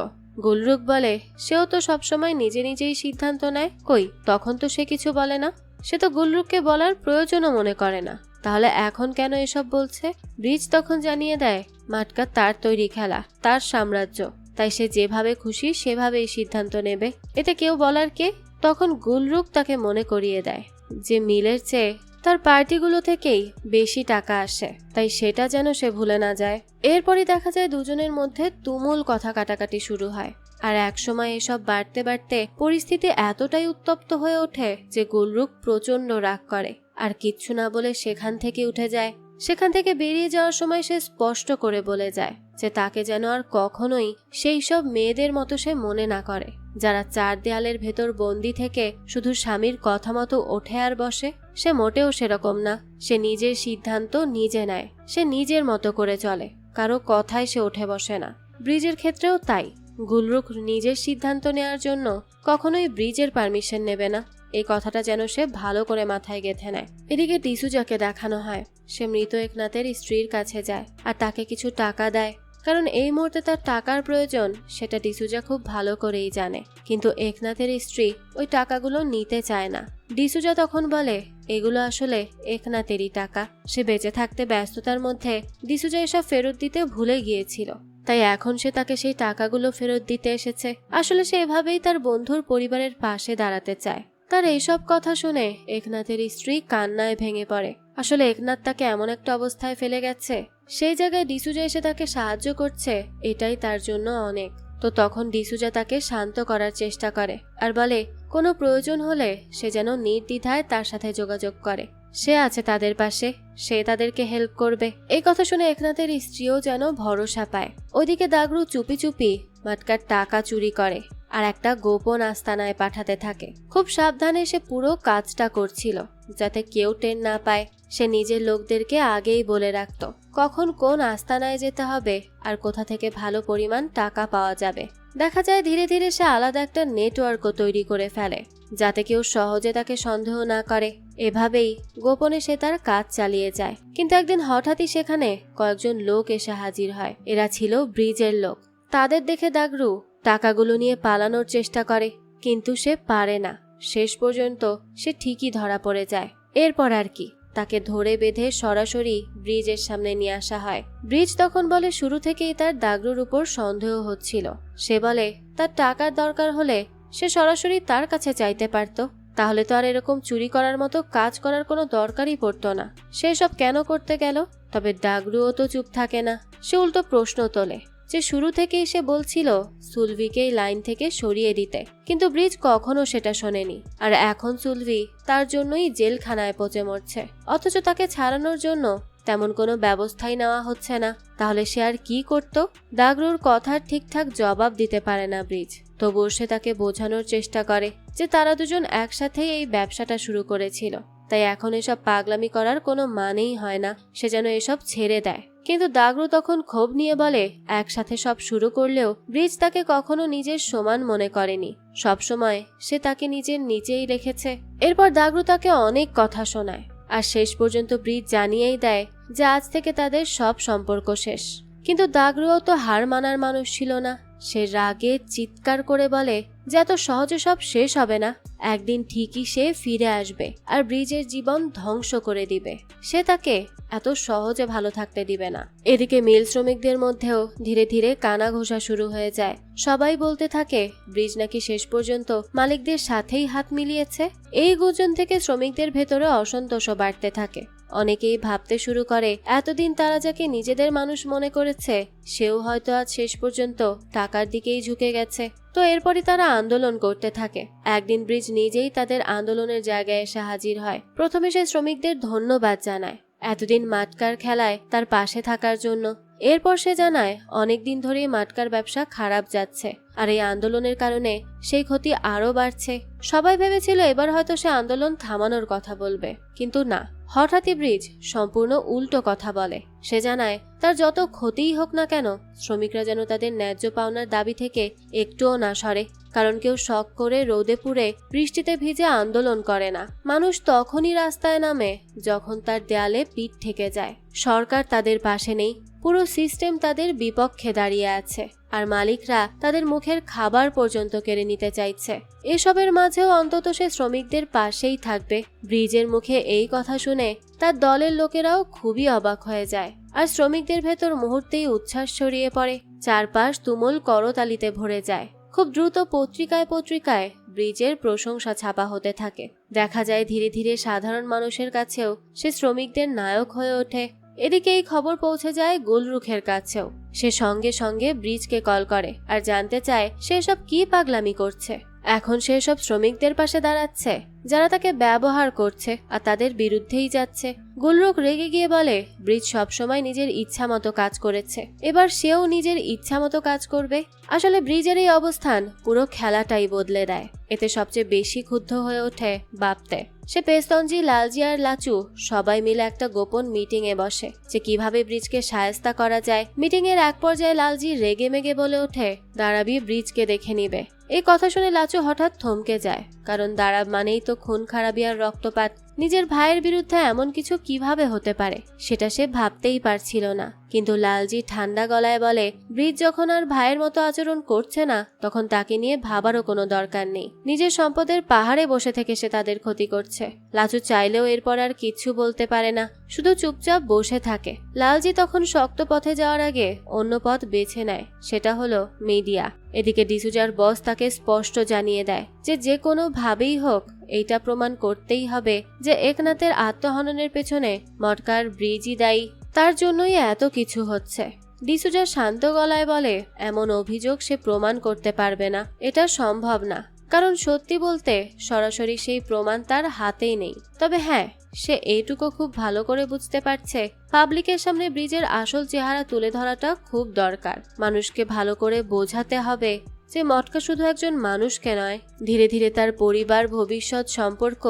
গুলরুক বলে, সেও তো সবসময় নিজে নিজেই সিদ্ধান্ত নেয়, কই তখন তো সে কিছু বলে না। সে তো গুলরুককে বলার প্রয়োজনও মনে করে না, তাহলে এখন কেন এসব বলছে? ব্রিজ তখন জানিয়ে দেয়, মাটকা তার তৈরি খেলা, তার সাম্রাজ্য, তাই সে যেভাবে খুশি সেভাবেই সিদ্ধান্ত নেবে, এতে কেউ বলার কে? তখন গুলরুক তাকে মনে করিয়ে দেয় যে মিলের চেয়ে তার পার্টিগুলো থেকেই বেশি টাকা আসে, তাই সেটা যেন সে ভুলে না যায়। এরপরই দেখা যায় দুজনের মধ্যে তুমুল কথা কাটাকাটি শুরু হয়, আর একসময় এসব বাড়তে বাড়তে পরিস্থিতি এতটাই উত্তপ্ত হয়ে ওঠে যে গুলরুক প্রচন্ড রাগ করে আর কিচ্ছু না বলে সেখান থেকে উঠে যায়। সেখান থেকে বেরিয়ে যাওয়ার সময় সে স্পষ্ট করে বলে যায় যে তাকে যেন আর কখনোই সেই সব মেয়েদের মতো সে মনে না করে, যারা চার দেয়ালের ভেতর বন্দি থেকে শুধু স্বামীর কথা মতো ওঠে আর বসে। সে মোটেও সেরকম না। সে নিজের সিদ্ধান্ত নিজে নেয়, সে নিজের মতো করে চলে, কারো কথায় সে ওঠে বসে না। ব্রিজের ক্ষেত্রেও তাই। গুলরুক নিজের সিদ্ধান্ত নেওয়ার জন্য কখনোই ব্রিজের পারমিশন নেবে না, এই কথাটা যেন সে ভালো করে মাথায় গেঁথে নেয়। এদিকে ডিসুজাকে দেখানো হয় সে মৃত একনাথের স্ত্রীর কাছে যায় আর তাকে কিছু টাকা দেয়, কারণ এই মুহূর্তে তার টাকার প্রয়োজন, সেটা ডিসুজা খুব ভালো করেই জানে। কিন্তু একনাথের স্ত্রী ওই টাকাগুলো নিতে চায় না। ডিসুজা তখন বলে, এগুলো আসলে একনাথেরই টাকা। সে বেঁচে থাকতে ব্যস্ততার মধ্যে ডিসুজা এসব ফেরত দিতে ভুলে গিয়েছিল, তাই এখন সে তাকে সেই টাকাগুলো ফেরত দিতে এসেছে। আসলে সে এভাবেই তার বন্ধুর পরিবারের পাশে দাঁড়াতে চায়। তার এইসব কথা শুনে একনাথের স্ত্রী কান্নায় ভেঙে পড়ে। আসলে একনাথ তাকে এমন একটা অবস্থায় ফেলে গেছে, সেই জায়গায় ডিসুজা এসে তাকে সাহায্য করছে, এটাই তার জন্য অনেক। তো তখন ডিসুজা তাকে শান্ত করার চেষ্টা করে আর বলে, কোনো প্রয়োজন হলে সে যেন নির্দ্বিধায় তার সাথে যোগাযোগ করে, সে আছে তাদের পাশে, সে তাদেরকে হেল্প করবে। এই কথা শুনে একনাথের স্ত্রীও যেন ভরসা পায়। ওইদিকে দাগরু চুপি চুপি মাটকার টাকা চুরি করে আর একটা গোপন আস্তানায় পাঠাতে থাকে। খুব সাবধানে সে পুরো কাজটা করছিল, যাতে কেউ টের না পায়। সে নিজের লোকদেরকে আগেই বলে রাখত কখন কোন আস্তানায় যেতে হবে আর কোথা থেকে ভালো পরিমাণ টাকা পাওয়া যাবে। দেখা যায় ধীরে ধীরে সে আলাদা একটা নেটওয়ার্কও তৈরি করে ফেলে, যাতে কেউ সহজে তাকে সন্দেহ না করে। এভাবেই গোপনে সে তার কাজ চালিয়ে যায়। কিন্তু একদিন হঠাৎই সেখানে কয়েকজন লোক এসে হাজির হয়। এরা ছিল ব্রিজের লোক। তাদের দেখে দাগরু টাকাগুলো নিয়ে পালানোর চেষ্টা করে, কিন্তু সে পারে না। শেষ পর্যন্ত সে ঠিকই ধরা পড়ে যায়। এরপর আর কি, তাকে ধরে বেঁধে সরাসরি ব্রিজের সামনে নিয়ে আসা হয়। ব্রিজ তখন বলে শুরু থেকেই তার দাগরুর উপর সন্দেহ হচ্ছিল। সে বলে তার টাকার দরকার হলে সে সরাসরি তার কাছে চাইতে পারত, তাহলে তো আর এরকম চুরি করার মতো কাজ করার কোনো দরকারই পড়তো না। সে সব কেন করতে গেল? তবে দাগরুও তো চুপ থাকে না। সে উল্টো প্রশ্ন তোলে যে শুরু থেকেই সে বলছিল সুলভিকে এই লাইন থেকে সরিয়ে দিতে, কিন্তু ব্রিজ কখনো সেটা শোনেনি। আর এখন সুলভি তার জন্যই জেলখানায় পচে মরছে, অথচ তাকে ছাড়ানোর জন্য তেমন কোনো ব্যবস্থাই নেওয়া হচ্ছে না। তাহলে সে আর কি করত? দাগরুর কথার ঠিকঠাক জবাব দিতে পারে না ব্রিজ। তবুও সে তাকে বোঝানোর চেষ্টা করে যে তারা দুজন একসাথেই এই ব্যবসাটা শুরু করেছিল, তাই এখন এসব পাগলামি করার কোনো মানেই হয় না। সে যেন এসব ছেড়ে দেয়। কিন্তু দাগরু তখন ক্ষোভ নিয়ে বলে একসাথে সব শুরু করলেও ব্রিজ তাকে কখনো নিজের সমান মনে করেনি। সবসময় সে তাকে নিজের নিচেই রেখেছে। এরপর দাগরু তাকে অনেক কথা শোনায়, আর শেষ পর্যন্ত ব্রিজ জানিয়েই দেয় যে আজ থেকে তাদের সব সম্পর্ক শেষ। কিন্তু দাগরুও তো হার মানার মানুষ ছিল না। সে রাগে চিৎকার করে বলে যে এত সহজে সব শেষ হবে না, একদিন ঠিকই সে ফিরে আসবে আর ব্রিজের জীবন ধ্বংস করে দিবে। সে তাকে এত সহজে ভালো থাকতে দিবে না। এদিকে মিল শ্রমিকদের মধ্যেও ধীরে ধীরে কানা ঘোষা শুরু হয়ে যায়। সবাই বলতে থাকে ব্রিজ নাকি শেষ পর্যন্ত মালিকদের সাথেই হাত মিলিয়েছে। এই গুঞ্জন থেকে শ্রমিকদের ভেতরে অসন্তোষও বাড়তে থাকে। অনেকেই ভাবতে শুরু করে এতদিন তারা যাকে নিজেদের মানুষ মনে করেছে সেও হয়তো আজ শেষ পর্যন্ত টাকার দিকেই ঝুঁকে গেছে। তো এরপরই তারা আন্দোলন করতে থাকে। একদিন ব্রিজ নিজেই তাদের আন্দোলনের জায়গায় এসে হাজির হয়। প্রথমে সে শ্রমিকদের ধন্যবাদ জানায় এতদিন মাটকার খেলায় তার পাশে থাকার জন্য। এরপর সে জানায় অনেকদিন ধরেই মাটকার ব্যবসা খারাপ যাচ্ছে আর এই আন্দোলনের কারণে সেই ক্ষতি আরো বাড়ছে। সবাই ভেবেছিল এবার হয়তো সে আন্দোলন থামানোর কথা বলবে, কিন্তু না, হঠাৎই ব্রিজ সম্পূর্ণ উল্টো কথা বলে। সে জানায় তার যত ক্ষতিই হোক না কেন শ্রমিকরা যেন তাদের ন্যায্য পাওনার দাবি থেকে একটুও না সরে, কারণ কেউ শখ করে রোদে পুড়ে বৃষ্টিতে ভিজে আন্দোলন করে না। মানুষ তখনই রাস্তায় নামে যখন তার দেয়ালে পিঠ ঠেকে যায়। সরকার তাদের পাশে নেই, পুরো সিস্টেম তাদের বিপক্ষে দাঁড়িয়ে আছে আর মালিকরা তাদের মুখের খাবার পর্যন্ত কেড়ে নিতে চাইছে। এসবের মাঝেও অন্তত সে শ্রমিকদের পাশেই থাকবে। ব্রিজের মুখে এই কথা শুনে তার দলের লোকেরাও খুবই অবাক হয়ে যায় আর শ্রমিকদের ভেতর মুহূর্তেই উচ্ছ্বাস ছড়িয়ে পড়ে। চারপাশ তুমুল করতালিতে ভরে যায়। খুব দ্রুত পত্রিকায় পত্রিকায় ব্রিজের প্রশংসা ছাপা হতে থাকে। দেখা যায় ধীরে ধীরে সাধারণ মানুষের কাছেও সে শ্রমিকদের নায়ক হয়ে ওঠে। এদিকে এই খবর পৌঁছে যায় গুলরুখের কাছেও। সে সঙ্গে সঙ্গে ব্রিজকে কল করে আর জানতে চায় সে সব কি পাগলামি করছে। এখন সে সব শ্রমিকদের পাশে দাঁড়াচ্ছে যারা তাকে ব্যবহার করছে আর তাদের বিরুদ্ধেই যাচ্ছে। গুলরুখ রেগে গিয়ে বলে ব্রিজ সবসময় নিজের ইচ্ছা মতো কাজ করেছে, এবার সেও নিজের ইচ্ছা মতো কাজ করবে। আসলে ব্রিজের এই অবস্থান পুরো খেলাটাই বদলে দেয়। এতে সবচেয়ে বেশি ক্ষুব্ধ হয়ে ওঠে বাপ্তে। সে পেস্তনজি, লালজি আর লাচু সবাই মিলে একটা গোপন মিটিং এ বসে যে কিভাবে ব্রিজকে শায়েস্তা করা যায়। মিটিং এর এক পর্যায়ে লালজি রেগে মেগে বলে ওঠে দাঁড়াবি ব্রিজকে দেখে নিবে। এই কথা শুনে লাচু হঠাৎ থমকে যায়, কারণ দাঁড়াব মানেই তো খুন খারাপি আর রক্তপাত। নিজের ভাইয়ের বিরুদ্ধে এমন কিছু কিভাবে হতে পারে সেটা সে ভাবতেই পারছিল না। কিন্তু লালজি ঠান্ডা গলায় বলে ব্রিজ যখন আর ভাইয়ের মতো আচরণ করছে না তখন তাকে নিয়ে ভাবারও কোনো দরকার নেই। নিজের সম্পদের পাহাড়ে বসে থেকে সে তাদের ক্ষতি করছে। লাচু চাইলেও এরপর আর কিচ্ছু বলতে পারে না, শুধু চুপচাপ বসে থাকে। লালজি তখন শক্ত পথে যাওয়ার আগে অন্য পথ বেছে নেয়, সেটা হলো মিডিয়া। এদিকে ডিসুজার বস তাকে স্পষ্ট জানিয়ে দেয় যে কোনো ভাবেই হোক এইটা প্রমাণ করতেই হবে যে একনাথের আত্মহননের পেছনে মটকার ব্রিজই দায়ী, তার জন্যই এত কিছু হচ্ছে। ডিসুজা শান্ত গলায় বলে এমন অভিযোগ সে প্রমাণ করতে পারবে না, এটা সম্ভব না, কারণ সত্যি বলতে সরাসরি সেই প্রমাণ তার হাতেই নেই। তবে হ্যাঁ, সে এইটুকু খুব ভালো করে বুঝতে পারছে পাবলিকের সামনে ব্রিজের আসল চেহারা তুলে ধরাটা খুব দরকার। মানুষকে ভালো করে বোঝাতে হবে যে মটকা শুধু একজন মানুষকে নয়, ধীরে ধীরে তার পরিবার, ভবিষ্যৎ, সম্পর্ক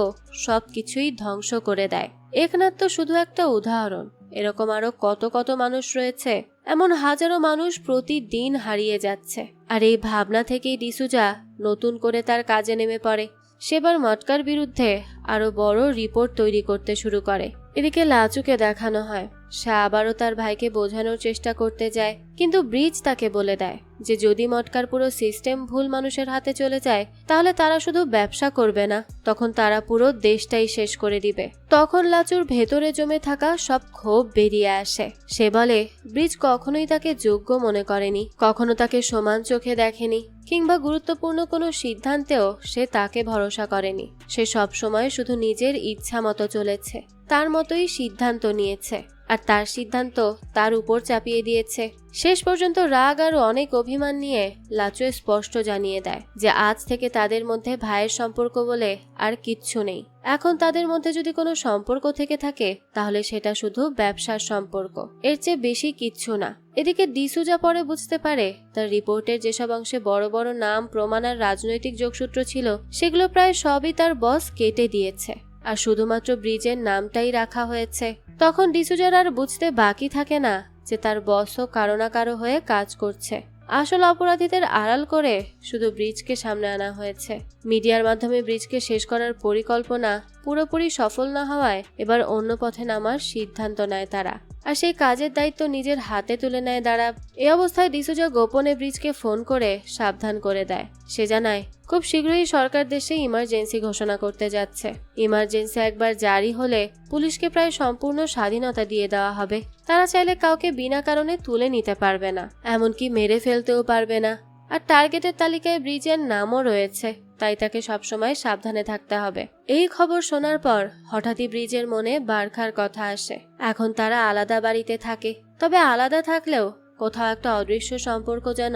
সবকিছুই ধ্বংস করে দেয়। একনাথ তো শুধু একটা উদাহরণ, এরকম আরো কত কত মানুষ রয়েছে। এমন হাজারো মানুষ প্রতিদিন হারিয়ে যাচ্ছে। আর এই ভাবনা থেকেই ডিসুজা নতুন করে তার কাজে নেমে পড়ে। সেবার মটকার বিরুদ্ধে আরো বড় রিপোর্ট তৈরি করতে শুরু করে। এদিকে লাচুকে দেখানো হয় সে আবারও তার ভাইকে বোঝানোর চেষ্টা করতে যায়, কিন্তু ব্রিজ তাকে বলে দেয় যে যদি মটকার পুরো সিস্টেম ভুল মানুষের হাতে চলে যায় তাহলে তারা শুধু ব্যবসা করবে না, তখন তারা পুরো দেশটাই শেষ করে দিবে। তখন লাচুর ভেতরে জমে থাকা সব ক্ষোভ বেরিয়ে আসে। সে বলে ব্রিজ কখনোই তাকে যোগ্য মনে করেনি, কখনো তাকে সমান চোখে দেখেনি, কিংবা গুরুত্বপূর্ণ কোনো সিদ্ধান্তেও সে তাকে ভরসা করেনি। সে সব সময় শুধু নিজের ইচ্ছা মতো চলেছে, তার মতোই সিদ্ধান্ত নিয়েছে আর তার সিদ্ধান্ত তার উপর চাপিয়ে দিয়েছে। শেষ পর্যন্ত রাগ আর অনেক অভিমান নিয়ে লাচু স্পষ্ট জানিয়ে দেয় যে আজ থেকে তাদের মধ্যে ভাইয়ের সম্পর্ক বলে আর কিচ্ছু নেই। এখন তাদের মধ্যে যদি কোনো সম্পর্ক থেকে থাকে তাহলে সেটা শুধু ব্যবসার সম্পর্ক, এর চেয়ে বেশি কিচ্ছু না। এদিকে ডিসুজা পরে বুঝতে পারে তার রিপোর্টের যেসব অংশে বড় বড় নাম, প্রমাণ আর রাজনৈতিক যোগসূত্র ছিল সেগুলো প্রায় সবই তার বস কেটে দিয়েছে আর শুধুমাত্র ব্রিজের নামটাই রাখা হয়েছে। তখন ডিসুজার আর বুঝতে বাকি থাকে না যে তার বসও কারো না কারো হয়ে কাজ করছে। আসল অপরাধীদের আড়াল করে শুধু ব্রিজকে সামনে আনা হয়েছে। মিডিয়ার মাধ্যমে ব্রিজকে শেষ করার পরিকল্পনা পুরোপুরি সফল না হওয়ায় এবার অন্য পথে নামার সিদ্ধান্ত নেয় তারা, আর সেই কাজের দায়িত্ব নিজের হাতে তুলে নেয় তারা। এই অবস্থায় ডিসুজা গোপনে ব্রিজকে ফোন করে সাবধান করে দেয়। সে জানায় খুব শীঘ্রই সরকার দেশে ইমার্জেন্সি ঘোষণা করতে যাচ্ছে। ইমার্জেন্সি একবার জারি হলে পুলিশকে প্রায় সম্পূর্ণ স্বাধীনতা দিয়ে দেওয়া হবে। তারা চাইলে কাউকে বিনা কারণে তুলে নিতে পারবে না, এমনকি মেরে ফেলতেও পারবে না। আর টার্গেটের তালিকায় ব্রিজের নামও রয়েছে, তাই তাকে সবসময় সাবধানে থাকতে হবে। এই খবর শোনার পর হঠাৎই ব্রিজের মনে বারখার কথা আসে। এখন তারা আলাদা বাড়িতে থাকে, তবে আলাদা থাকলেও কোথাও একটা অদৃশ্য সম্পর্ক যেন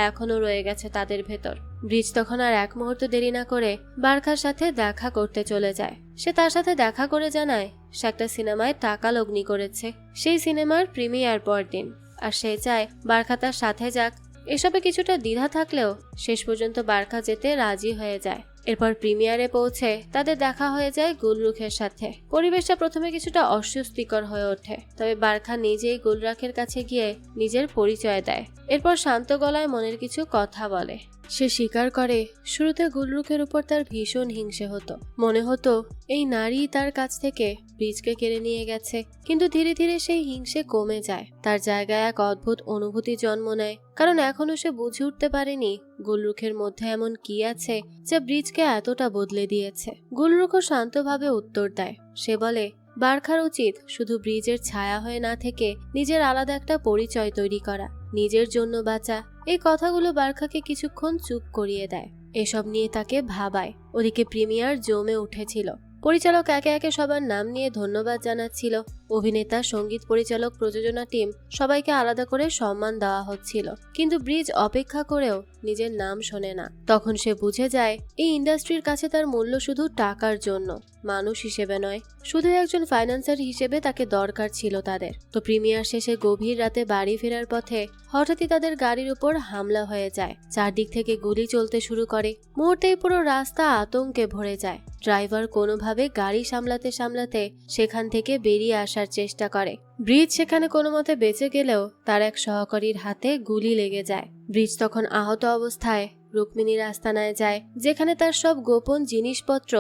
এখনো রয়ে গেছে তাদের ভেতর। ব্রিজ তখন আর এক মুহূর্ত দেরি না করে বারখার সাথে দেখা করতে চলে যায়। সে তার সাথে দেখা করে জানায় সে একটা সিনেমায় টাকা লগ্নি করেছে, সেই সিনেমার প্রিমিয়ার পরদিন, আর সে চায় বারখা তার সাথে যাক। এসবে কিছুটা দ্বিধা থাকলেও শেষ পর্যন্ত বারখা যেতে রাজি হয়ে যায়। এরপর প্রিমিয়ারে পৌঁছে তাদের দেখা হয়ে যায় গুলরুখের সাথে। পরিবেশটা প্রথমে কিছুটা অস্বস্তিকর হয়ে ওঠে, তবে বারখা নিজেই গুলরুখের কাছে গিয়ে নিজের পরিচয় দেয়। এরপর শান্ত গলায় মনের কিছু কথা বলে। সে স্বীকার করে শুরুতে গুলরুখের উপর তার ভীষণ হিংসে হতো, মনে হতো এই নারী তার কাছ থেকে ব্রিজকে কেড়ে নিয়ে গেছে। কিন্তু ধীরে ধীরে সেই হিংসে কমে যায়, তার জায়গায় এক অদ্ভুত অনুভূতি জন্ম নেয়। কারণ এখনো সে বুঝে উঠতে পারেনি গুলরুখের মধ্যে এমন কি আছে যা ব্রিজকে এতটা বদলে দিয়েছে। গুলরুখও শান্তভাবে উত্তর দেয়। সে বলে বারখার উচিত শুধু ব্রিজের ছায়া হয়ে না থেকে নিজের আলাদা একটা পরিচয় তৈরি করা, নিজের জন্য বাঁচা। এই কথাগুলো বারখাকে কিছুক্ষণ চুপ করিয়ে দেয়, এসব নিয়ে তাকে ভাবায়। ওদিকে প্রিমিয়ার জমে উঠেছিল। পরিচালক একে একে সবার নাম নিয়ে ধন্যবাদ জানাচ্ছিল। অভিনেতা, সঙ্গীত পরিচালক, প্রযোজনা টিম সবাইকে আলাদা করে সম্মান দেওয়া হচ্ছিল। কিন্তু ব্রিজ অপেক্ষা করেও নিজের নাম শোনে না। তখন সে বুঝে যায় এই ইন্ডাস্ট্রির কাছে তার মূল্য শুধু টাকার জন্য, মানুষ হিসেবে নয়। শুধু একজন ফাইন্যান্সার হিসেবে তাকে দরকার ছিল তাদের। তো প্রিমিয়ার শেষে গভীর রাতে বাড়ি ফেরার পথে হঠাৎই তাদের গাড়ির উপর হামলা হয়ে যায়। চারদিক থেকে গুলি চলতে শুরু করে। মুহূর্তেই পুরো রাস্তা আতঙ্কে ভরে যায়। ড্রাইভার কোনোভাবে গাড়ি সামলাতে সামলাতে সেখান থেকে বেরিয়ে আসার চেষ্টা করে। ব্রিজ সেখানে কোনো মতে বেঁচে গেলেও তার এক সহকারীর হাতে গুলি লেগে যায়। ব্রিজ তখন আহত অবস্থায় রুক্মিণীর আস্তানায় যায়, যেখানে তার সব গোপন জিনিসপত্র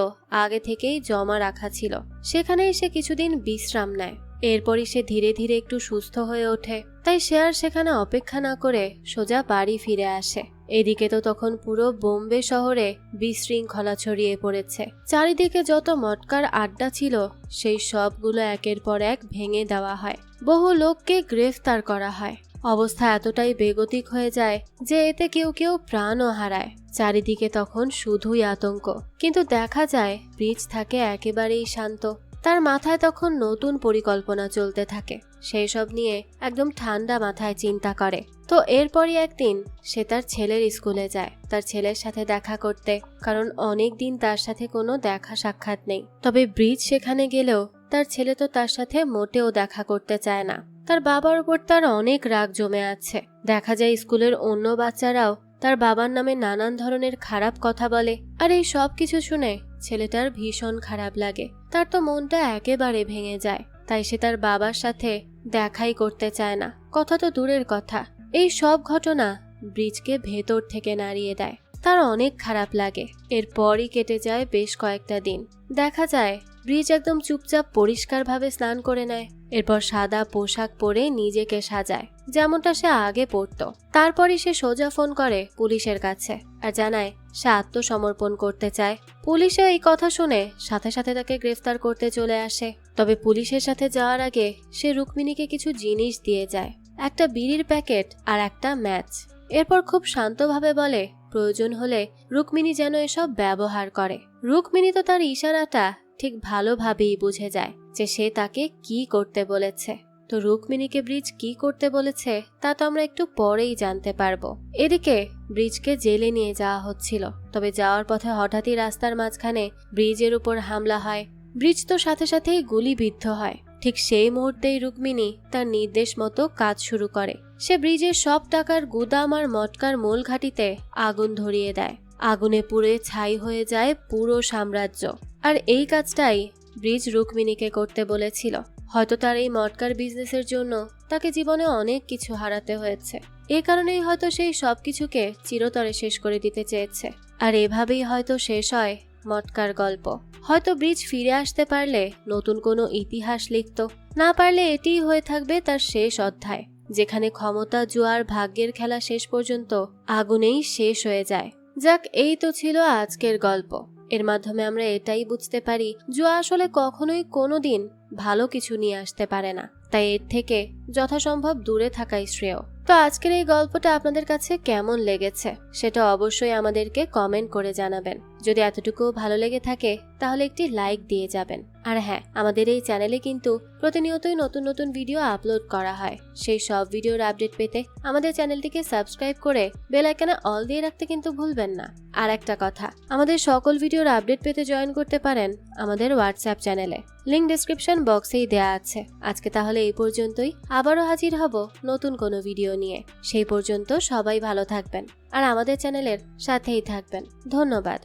আগে থেকেই জমা রাখা ছিল। সেখানেই সে কিছুদিন বিশ্রাম নেয়। এরপরই সে ধীরে ধীরে একটু সুস্থ হয়ে ওঠে। তাই সে আর সেখানে অপেক্ষা না করে সোজা বাড়ি ফিরে আসে। এদিকে তো তখন পুরো বোম্বে শহরে বিশৃঙ্খলা ছড়িয়ে পড়েছে। চারিদিকে যত মটকার আড্ডা ছিল সেই সবগুলো একের পর এক ভেঙে দেওয়া হয়। বহু লোককে গ্রেফতার করা হয়। অবস্থা এতটাই বেগতিক হয়ে যায় যে এতে কেউ কেউ প্রাণও হারায়। চারিদিকে তখন শুধুই আতঙ্ক। কিন্তু দেখা যায় ব্রিজ থাকে একেবারেই শান্ত। তার মাথায় তখন নতুন পরিকল্পনা চলতে থাকে। সেই সব নিয়ে একদম ঠান্ডা মাথায় চিন্তা করে। তো এরপরই একদিন সে তার ছেলের স্কুলে যায় তার ছেলের সাথে দেখা করতে, কারণ অনেক দিন তার সাথে কোনো দেখা সাক্ষাৎ নেই। তবে ব্রিজ সেখানে গেলেও তার ছেলে তো তার সাথে মোটেও দেখা করতে চায় না। তার বাবার উপর তার অনেক রাগ জমে আছে। দেখা যায় স্কুলের অন্য বাচ্চারাও তার বাবার নামে নানান ধরনের খারাপ কথা বলে। আর এই সব কিছু শুনে ছেলেটার ভীষণ খারাপ লাগে। তার তো মনটা একেবারে ভেঙে যায়। তাই সে তার বাবার সাথে দেখাই করতে চায় না, কথা তো দূরের কথা। এই সব ঘটনা ব্রিজকে ভেতর থেকে নাড়িয়ে দেয়। তার অনেক খারাপ লাগে। এরপরই কেটে যায় বেশ কয়েকটা দিন। দেখা যায় ব্রিজ একদম চুপচাপ পরিষ্কারভাবে স্নান করে নেয়। এরপর সাদা পোশাক পরে নিজেকে সাজায়, যেমনটা সে আগে পরতো। তারপরই সে সোজা ফোন করে পুলিশের কাছে আর জানায় সে আত্মসমর্পণ করতে চায়। পুলিশে এই কথা শুনে সাথে সাথে তাকে গ্রেফতার করতে চলে আসে। তবে পুলিশের সাথে যাওয়ার আগে সে রুক্মিণীকে কিছু জিনিস দিয়ে যায়, একটা বিড়ির প্যাকেট আর একটা ম্যাচ। এরপর খুব শান্তভাবে বলে প্রয়োজন হলে রুক্মিণী যেন এসব ব্যবহার করে। রুক্মিণী তো তার ইশারাটা ঠিক ভালোভাবেই বুঝে যায় যে সে তাকে কি করতে বলেছে। তো রুক্মিণীকে ব্রিজ কি করতে বলেছে তা তো আমরা একটু পরেই জানতে পারবো। এদিকে ব্রিজকে জেলে নিয়ে যাওয়া হচ্ছিল। তবে যাওয়ার পথে হঠাৎই রাস্তার মাঝখানে ব্রিজের উপর হামলা হয়। ব্রিজ তো সাথে সাথেই গুলিবিদ্ধ হয়। ঠিক সেই মুহূর্তেই রুক্মিণী তার নির্দেশ মতো কাজ শুরু করে। সে ব্রিজের সব টাকার গুদাম আর মটকার মূল ঘাঁটিতে আগুন ধরিয়ে দেয়। আগুনে পুড়ে ছাই হয়ে যায় পুরো সাম্রাজ্য। আর এই কাজটাই ব্রিজ রুক্মিণীকে করতে বলেছিল। হয়তো তার এই মটকার বিজনেসের জন্য তাকে জীবনে অনেক কিছু হারাতে হয়েছে। এ কারণেই হয়তো সেই সবকিছুকে চিরতরে শেষ করে দিতে চেয়েছে। আর এভাবেই হয়তো শেষ হয় মটকার গল্প। হয়তো ব্রিজ ফিরে আসতে পারলে নতুন কোনো ইতিহাস লিখত, না পারলে এটিই হয়ে থাকবে তার শেষ অধ্যায়, যেখানে ক্ষমতা, জুয়ার, ভাগ্যের খেলা শেষ পর্যন্ত আগুনেই শেষ হয়ে যায়। যাক, এই তো ছিল আজকের গল্প। এর মাধ্যমে আমরা এটাই বুঝতে পারি, জুয়া আসলে কখনোই কোনোদিন ভালো কিছু নিয়ে আসতে পারে না, তাই এর থেকে যথাসম্ভব দূরে থাকাই শ্রেয়। তো আজকের এই গল্পটা আপনাদের কাছে কেমন লেগেছে সেটা অবশ্যই আমাদেরকে কমেন্ট করে জানাবেন। যদি এতটুকু ভালো লেগে থাকে তাহলে একটি লাইক দিয়ে যাবেন। আর হ্যাঁ, আমাদের এই চ্যানেলে কিন্তু প্রতিনিয়তই নতুন নতুন ভিডিও আপলোড করা হয়। সেই সব ভিডিওর আপডেট পেতে আমাদের চ্যানেলটিকে সাবস্ক্রাইব করে বেল আইকনে অল দিয়ে রাখতে কিন্তু ভুলবেন না। আর একটা কথা, আমাদের সকল ভিডিওর আপডেট পেতে জয়েন করতে পারেন আমাদের হোয়াটসঅ্যাপ চ্যানেলে, লিংক ডেসক্রিপশন বক্সেই দেয়া আছে। আজকে তাহলে এই পর্যন্তই, আবারও হাজির হব নতুন কোনো ভিডিও নিয়ে। সেই পর্যন্ত সবাই ভালো থাকবেন আর আমাদের চ্যানেলের সাথেই থাকবেন। ধন্যবাদ।